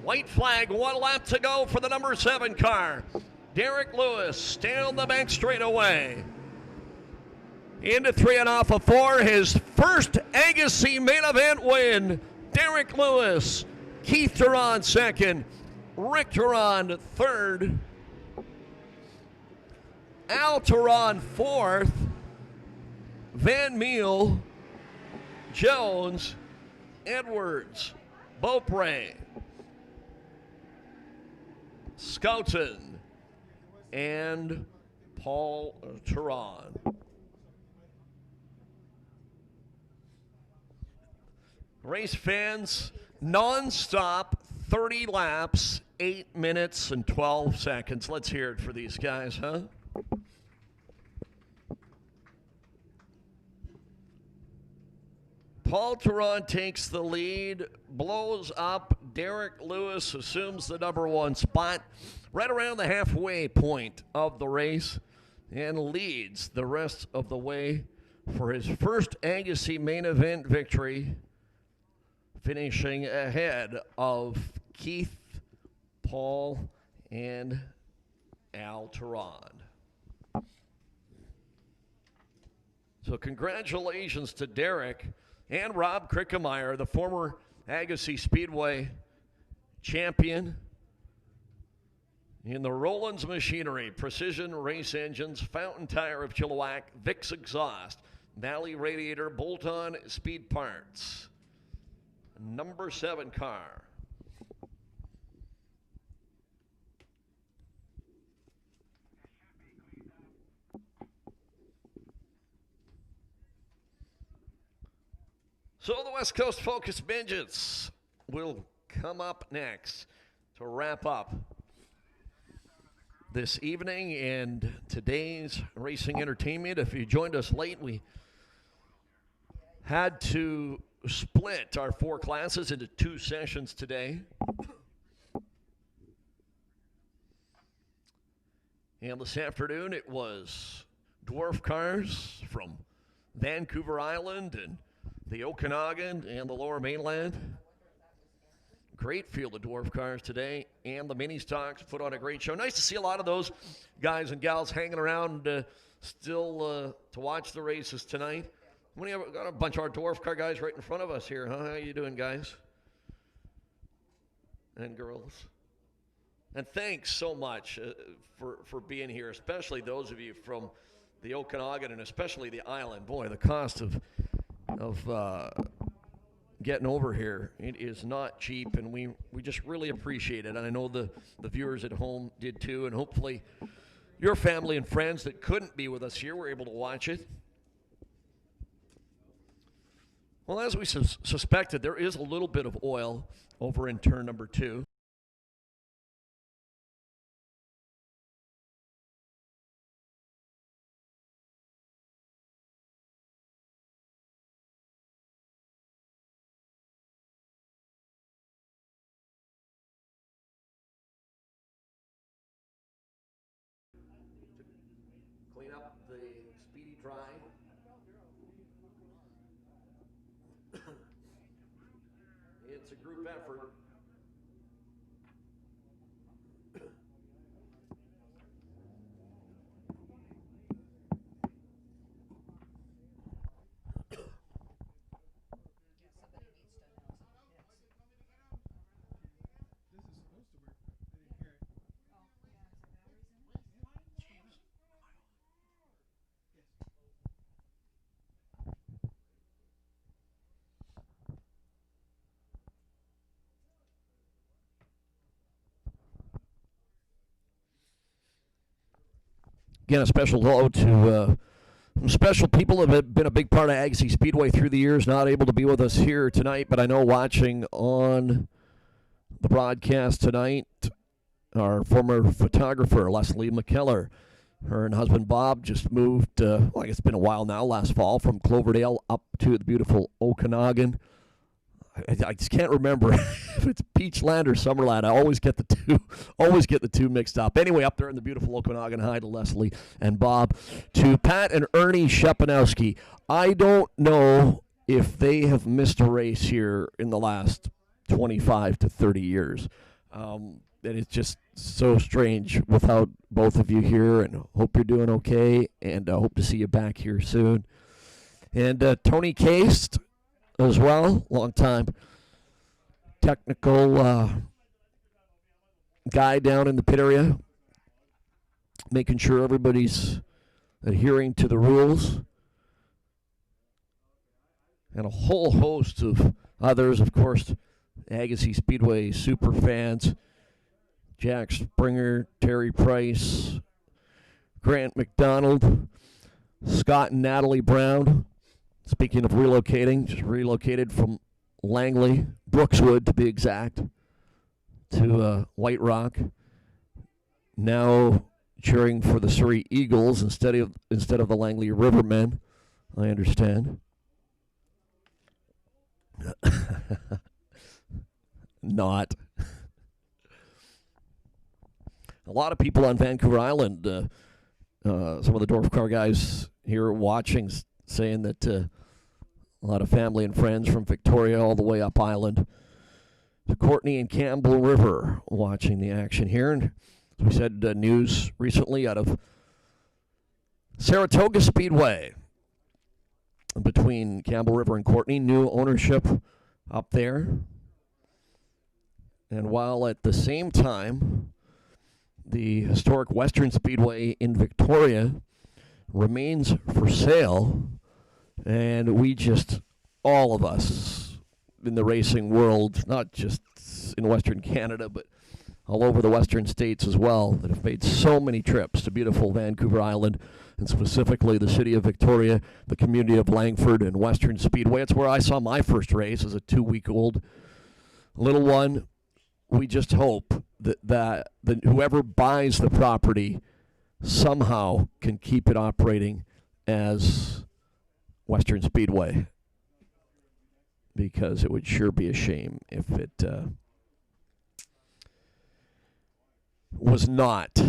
White flag, 1 lap to go for the number 7 car. Derek Lewis down the back straightaway. Into 3 and off of 4, his first Agassiz main event win. Derek Lewis, Keith Turan second, Rick Turan third, Al Turan fourth, Van Meel, Jones, Edwards, Beaupre, Scouten, and Paul Turan. Race fans, non-stop, 30 laps, 8 minutes and 12 seconds. Let's hear it for these guys, huh? Paul Turan takes the lead, blows up. Derek Lewis assumes the number 1 spot right around the halfway point of the race and leads the rest of the way for his first Agassiz main event victory, finishing ahead of Keith, Paul, and Al Turan. So congratulations to Derek and Rob Krickemeyer, the former Agassiz Speedway champion in the Rollins Machinery, Precision Race Engines, Fountain Tire of Chilliwack, Vicks Exhaust, Valley Radiator, Bolt-On Speed Parts. Number 7 car. So the West Coast Focus Midgets will come up next to wrap up this evening and today's racing entertainment. If you joined us late, we had to split our 4 classes into 2 sessions today. And this afternoon it was dwarf cars from Vancouver Island and the Okanagan and the Lower Mainland. Great field of dwarf cars today, and the mini stocks put on a great show. Nice to see a lot of those guys and gals hanging around still to watch the races tonight. We have got a bunch of our dwarf car guys right in front of us here, huh? How you doing, guys and girls? And thanks so much for being here, especially those of you from the Okanagan and especially the island. Boy, the cost of getting over here, it is not cheap, and we just really appreciate it. And I know the viewers at home did too, and hopefully your family and friends that couldn't be with us here were able to watch it. Well, as we suspected, there is a little bit of oil over in turn number 2. Clean up the speedy dry. It's a group effort. Again, a special hello to some special people who have been a big part of Agassiz Speedway through the years, not able to be with us here tonight, but I know watching on the broadcast tonight, our former photographer, Leslie McKellar, Her and husband Bob just moved, well, I guess it's been a while now, last fall, from Cloverdale up to the beautiful Okanagan. I just can't remember if it's Peachland or Summerland. I always get the two mixed up. Anyway, up there in the beautiful Okanagan, hi to Leslie and Bob. To Pat and Ernie Shepanowski, I don't know if they have missed a race here in the last 25 to 30 years. And it's just so strange without both of you here, and hope you're doing okay, and hope to see you back here soon. And Tony Cast as well, long time technical guy down in the pit area, making sure everybody's adhering to the rules. And a whole host of others, of course, Agassiz Speedway super fans, Jack Springer, Terry Price, Grant McDonald, Scott and Natalie Brown. Speaking of relocating, just relocated from Langley, Brookswood to be exact, to White Rock. Now cheering for the Surrey Eagles instead of the Langley Rivermen, I understand. Not. A lot of people on Vancouver Island, some of the Dwarf Car guys here watching, saying that a lot of family and friends from Victoria all the way up island to Courtenay and Campbell River watching the action here. And as we said, news recently out of Saratoga Speedway between Campbell River and Courtenay, new ownership up there. And while at the same time, the historic Western Speedway in Victoria remains for sale, and we just, all of us in the racing world, not just in Western Canada, but all over the Western states as well, that have made so many trips to beautiful Vancouver Island, and specifically the city of Victoria, the community of Langford, and Western Speedway. It's where I saw my first race as a 2-week-old little one. We just hope that whoever buys the property somehow can keep it operating as Western Speedway, because it would sure be a shame if it was not.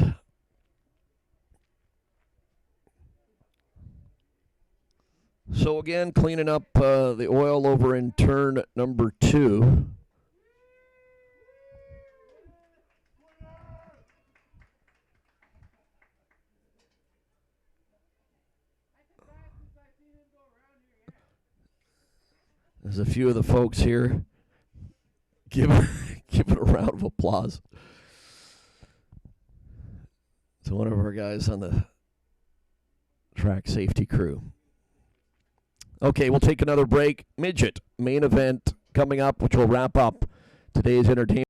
So again, cleaning up the oil over in turn number 2. There's a few of the folks here. Give it a round of applause to one of our guys on the track safety crew. Okay, we'll take another break. Midget main event coming up, which will wrap up today's entertainment.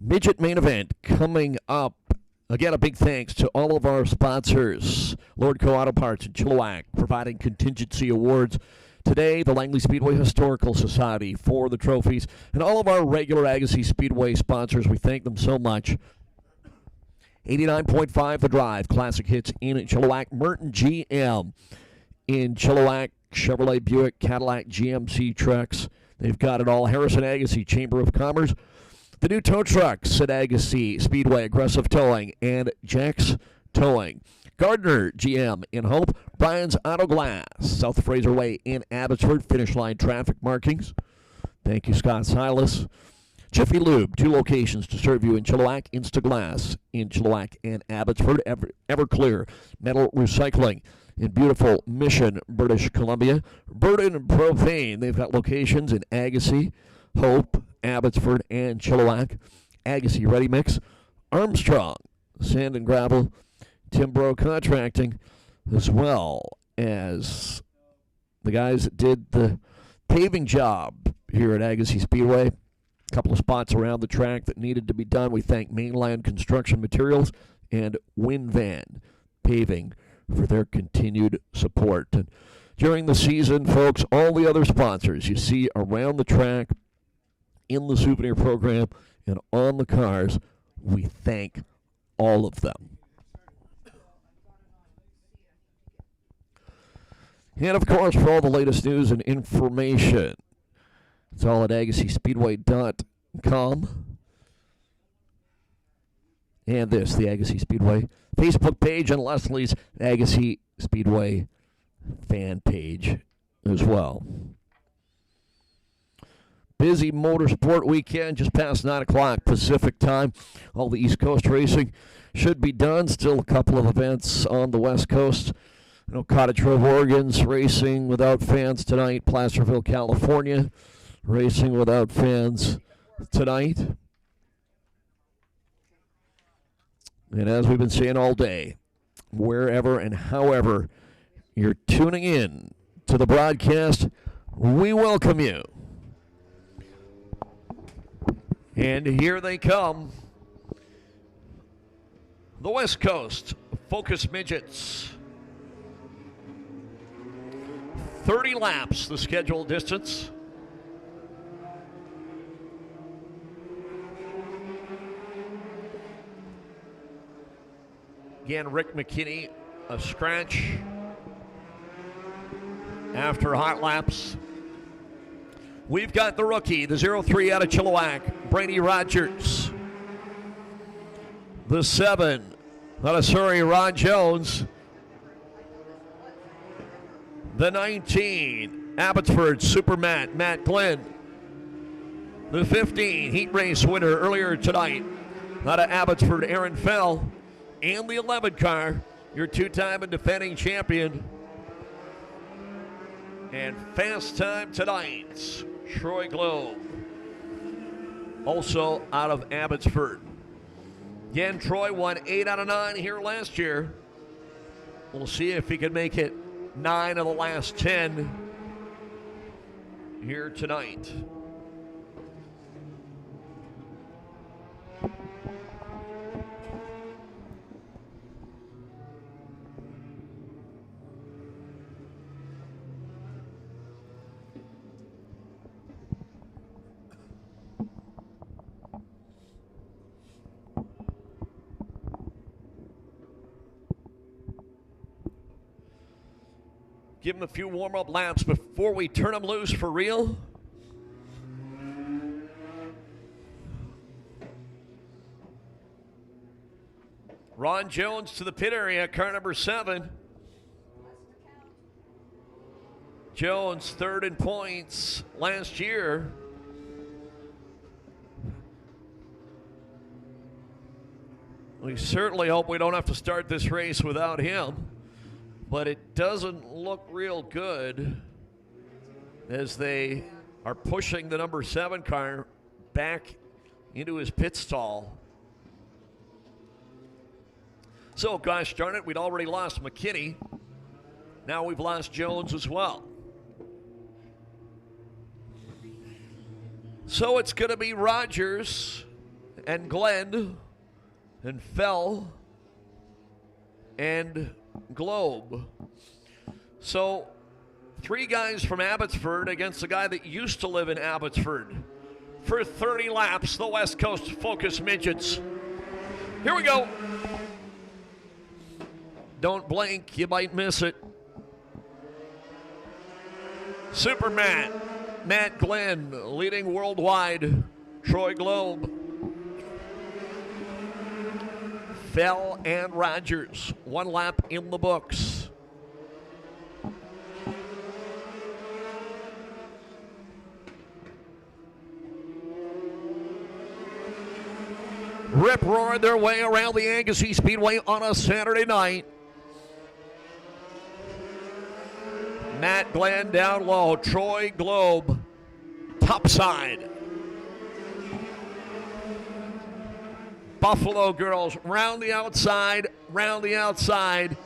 Midget main event coming up. Again, a big thanks to all of our sponsors. Lordco Auto Parts in Chilliwack, providing contingency awards. Today, the Langley Speedway Historical Society for the trophies. And all of our regular Agassiz Speedway sponsors, we thank them so much. 89.5 The Drive, classic hits in Chilliwack. Merton GM in Chilliwack. Chevrolet, Buick, Cadillac, GMC trucks. They've got it all. Harrison Agassiz Chamber of Commerce. The new tow trucks at Agassiz Speedway, Aggressive Towing, and Jack's Towing. Gardner GM in Hope. Brian's Auto Glass, South Fraser Way in Abbotsford. Finish line traffic markings. Thank you, Scott Silas. Jiffy Lube, 2 locations to serve you in Chilliwack. Instaglass in Chilliwack and Abbotsford. Everclear Metal Recycling in beautiful Mission, British Columbia. Burden Propane, they've got locations in Agassiz, Hope, Abbotsford, and Chilliwack. Agassiz Ready Mix. Armstrong, Sand and Gravel. Timbro Contracting, as well as the guys that did the paving job here at Agassiz Speedway. A couple of spots around the track that needed to be done. We thank Mainland Construction Materials and Winvan Paving for their continued support. And during the season, folks, all the other sponsors you see around the track, in the souvenir program, and on the cars, we thank all of them. And, of course, for all the latest news and information, it's all at AgassizSpeedway.com. And this, the Agassiz Speedway Facebook page, and Leslie's Agassiz Speedway fan page as well. Busy motorsport weekend, just past 9 o'clock Pacific time. All the East Coast racing should be done. Still a couple of events on the West Coast. You know, Cottage Grove, Oregon's racing without fans tonight. Placerville, California, racing without fans tonight. And as we've been saying all day, wherever and however you're tuning in to the broadcast, we welcome you. And here they come. The West Coast Focus Midgets. 30 laps, the scheduled distance. Again, Rick McKinney, a scratch after hot laps. We've got the rookie, the 03 out of Chilliwack, Brady Rogers. The 7 out of Surrey, Ron Jones. The 19, Abbotsford Super Matt Glenn. The 15, heat race winner earlier tonight out of Abbotsford, Aaron Fell. And the 11 car, your 2-time and defending champion. And fast time tonight, Troy Globe. Also out of Abbotsford. Again, Troy won 8 out of 9 here last year. We'll see if he can make it 9 of the last 10 here tonight. Give them a few warm-up laps before we turn them loose for real. Ron Jones to the pit area, car number 7. Jones third in points last year. We certainly hope we don't have to start this race without him. But it doesn't look real good as they are pushing the number 7 car back into his pit stall. So, gosh darn it, we'd already lost McKinney. Now we've lost Jones as well. So it's going to be Rogers and Glenn and Fell and Globe. So 3 guys from Abbotsford against a guy that used to live in Abbotsford. For 30 laps, the West Coast Focus Midgets. Here we go. Don't blink, you might miss it. Superman, Matt Glenn leading worldwide. Troy Globe. Fell and Rogers, 1 lap in the books. Rip roared their way around the Agassiz Speedway on a Saturday night. Matt Glenn down low, Troy Globe topside. Buffalo Girls round the outside, round the outside.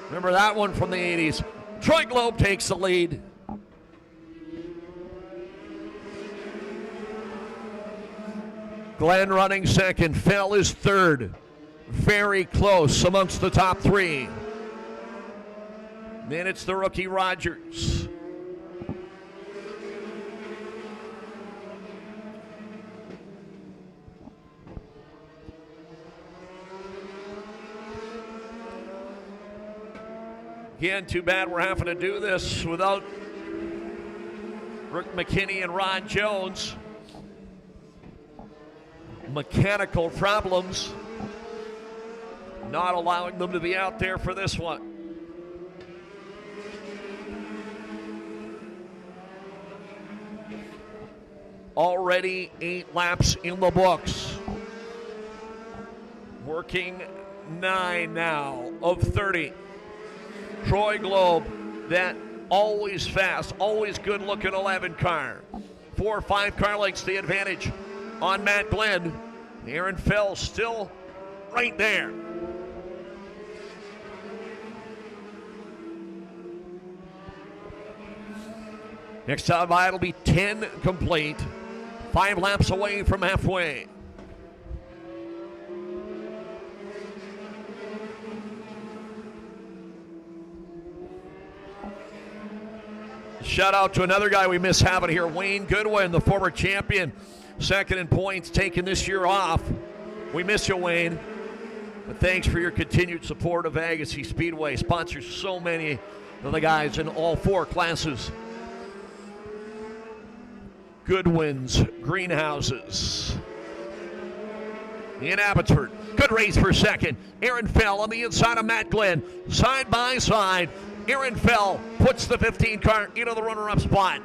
Remember that one from the 80s. Troy Globe takes the lead. Glenn running second. Fell is third. Very close amongst the top 3. Then it's the rookie Rogers. Again, too bad we're having to do this without Rick McKinney and Ron Jones. Mechanical problems not allowing them to be out there for this one. Already 8 laps in the books. Working 9 now of 30. Troy Globe, that always fast, always good looking 11 car. 4 or 5 car lengths the advantage on Matt Glenn. Aaron Fell still right there. Next time by, it'll be 10 complete. 5 laps away from halfway. Shout out to another guy we miss having here, Wayne Goodwin, the former champion. Second in points, taking this year off. We miss you, Wayne. But thanks for your continued support of Agassiz Speedway. Sponsors so many of the guys in all 4 classes. Goodwin's Greenhouses in Abbotsford. Good race for second. Aaron Fell on the inside of Matt Glenn. Side by side. Aaron Fell puts the 15 car into the runner-up spot.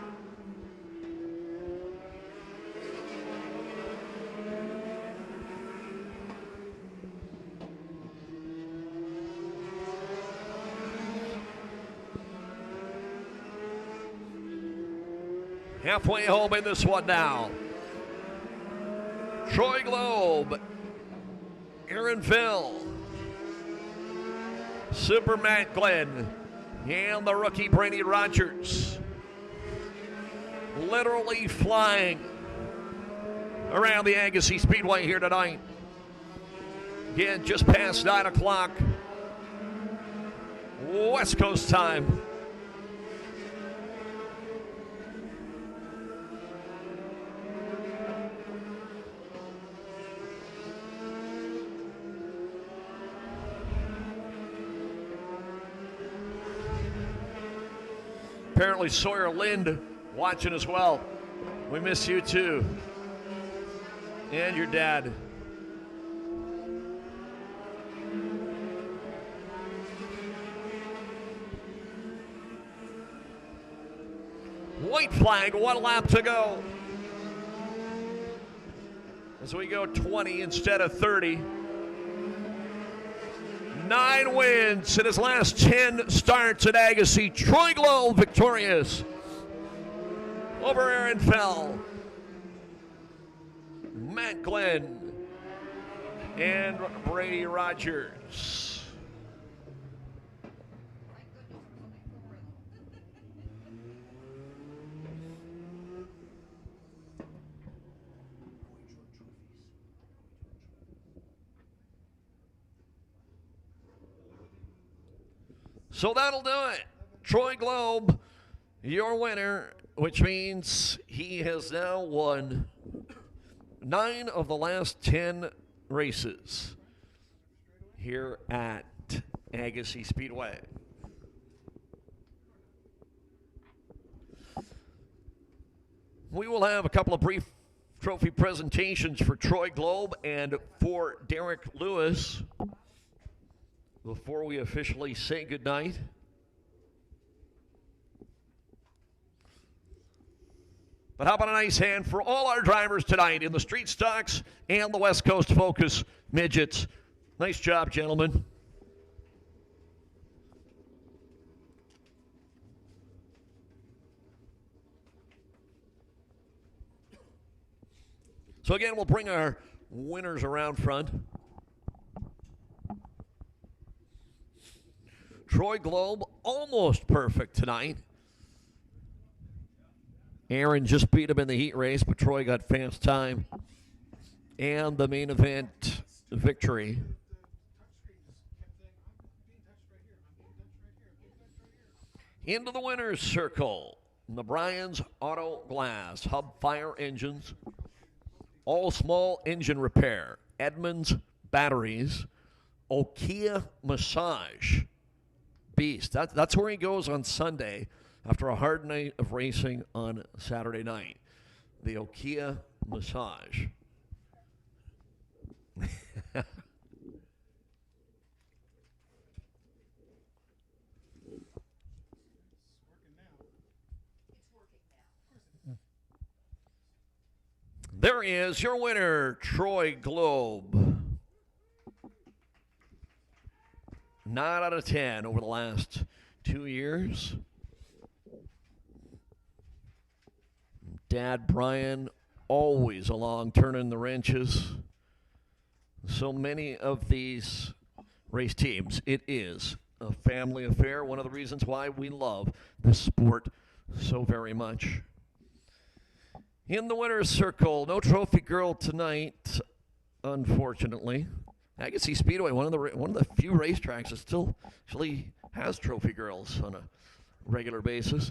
Halfway home in this one now. Troy Globe, Aaron Fell, Super Matt Glenn, and the rookie Brady Rogers. Literally flying around the Agassiz Speedway here tonight. Again, just past 9 o'clock. West Coast time. Apparently Sawyer Lind watching as well. We miss you too. And your dad. White flag, 1 lap to go. As we go 20 instead of 30. 9 wins in his last 10 starts at Agassiz. Troy Globe victorious over Aaron Fell, Matt Glenn, and Brady Rogers. So that'll do it. Troy Globe, your winner, which means he has now won 9 of the last 10 races here at Agassiz Speedway. We will have a couple of brief trophy presentations for Troy Globe and for Derek Lewis before we officially say goodnight. But how about a nice hand for all our drivers tonight in the Street Stocks and the West Coast Focus Midgets. Nice job, gentlemen. So again, we'll bring our winners around front. Troy Globe, almost perfect tonight. Aaron just beat him in the heat race, but Troy got fast time and the main event victory. Into the winner's circle, the Bryans Auto Glass, Hub Fire Engines, All Small Engine Repair, Edmunds Batteries, Okia Massage, Beast. That's where he goes on Sunday after a hard night of racing on Saturday night. The Okia Massage. There he is, your winner, Troy Globe. 9 out of 10 over the last 2 years. Dad Brian always along turning the wrenches. So many of these race teams, it is a family affair. One of the reasons why we love this sport so very much. In the winner's circle, no trophy girl tonight, unfortunately. Agassiz Speedway, one of the few racetracks that still actually has trophy girls on a regular basis.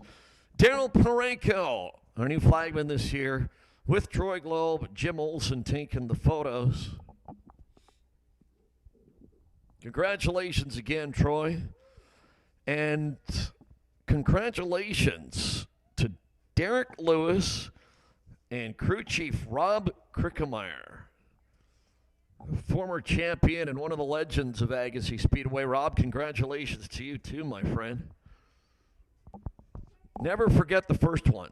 Daryl Parenko, our new flagman this year, with Troy Globe, Jim Olson taking the photos. Congratulations again, Troy. And congratulations to Derek Lewis and crew chief Rob Krickemeyer, former champion and one of the legends of Agassiz Speedway. Rob, congratulations to you too, my friend. Never forget the first one.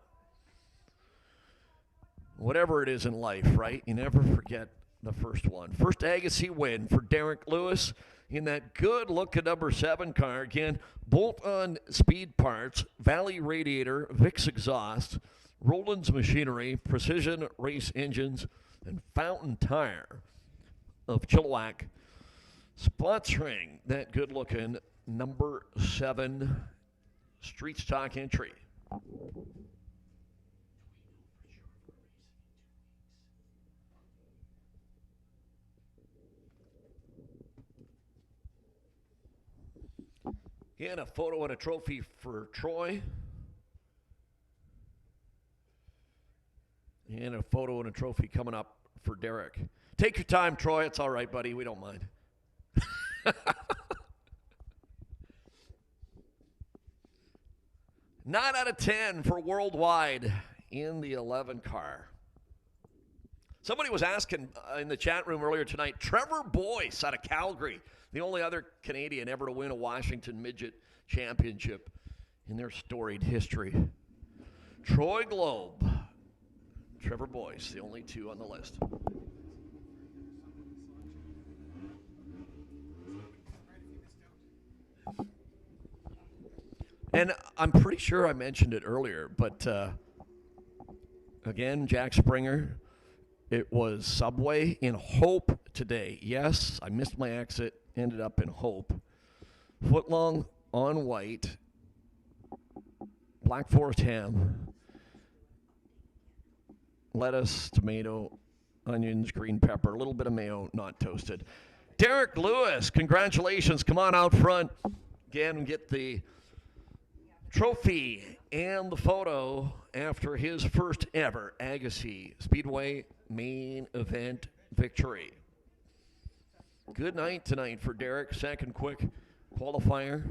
Whatever it is in life, right? You never forget the first one. First Agassiz win for Derek Lewis in that good-looking number 7 car. Again, bolt-on speed parts, Valley Radiator, Vicks exhaust, Roland's Machinery, Precision Race Engines, and Fountain Tire of Chilliwack, sponsoring that good-looking number 7 street stock entry. Again, a photo and a trophy for Troy. And a photo and a trophy coming up for Derek. Take your time, Troy. It's all right, buddy. We don't mind. 9 out of 10 for worldwide in the 11 car. Somebody was asking in the chat room earlier tonight, Trevor Boyce out of Calgary, the only other Canadian ever to win a Washington Midget Championship in their storied history. Troy Globe, Trevor Boyce, the only 2 on the list. And I'm pretty sure I mentioned it earlier, but again, Jack Springer, it was Subway in Hope today. Yes, I missed my exit, ended up in Hope. Footlong on white, Black Forest ham, lettuce, tomato, onions, green pepper, a little bit of mayo, not toasted. Derek Lewis, congratulations. Come on out front. again get the trophy and the photo after his first ever Agassiz Speedway main event victory. Good night tonight for Derek. Second quick qualifier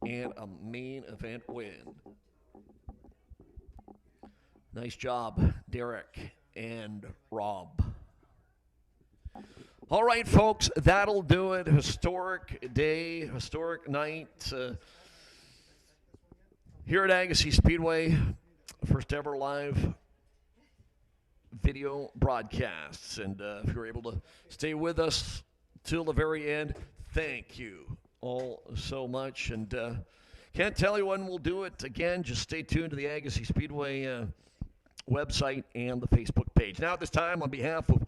and a main event win. Nice job, Derek and Rob. All right, folks, that'll do it. Historic day, historic night here at Agassiz Speedway. First ever live video broadcasts. And if you're able to stay with us till the very end, thank you all so much. And can't tell you when we'll do it again. Just stay tuned to the Agassiz Speedway website and the Facebook page. Now at this time, on behalf of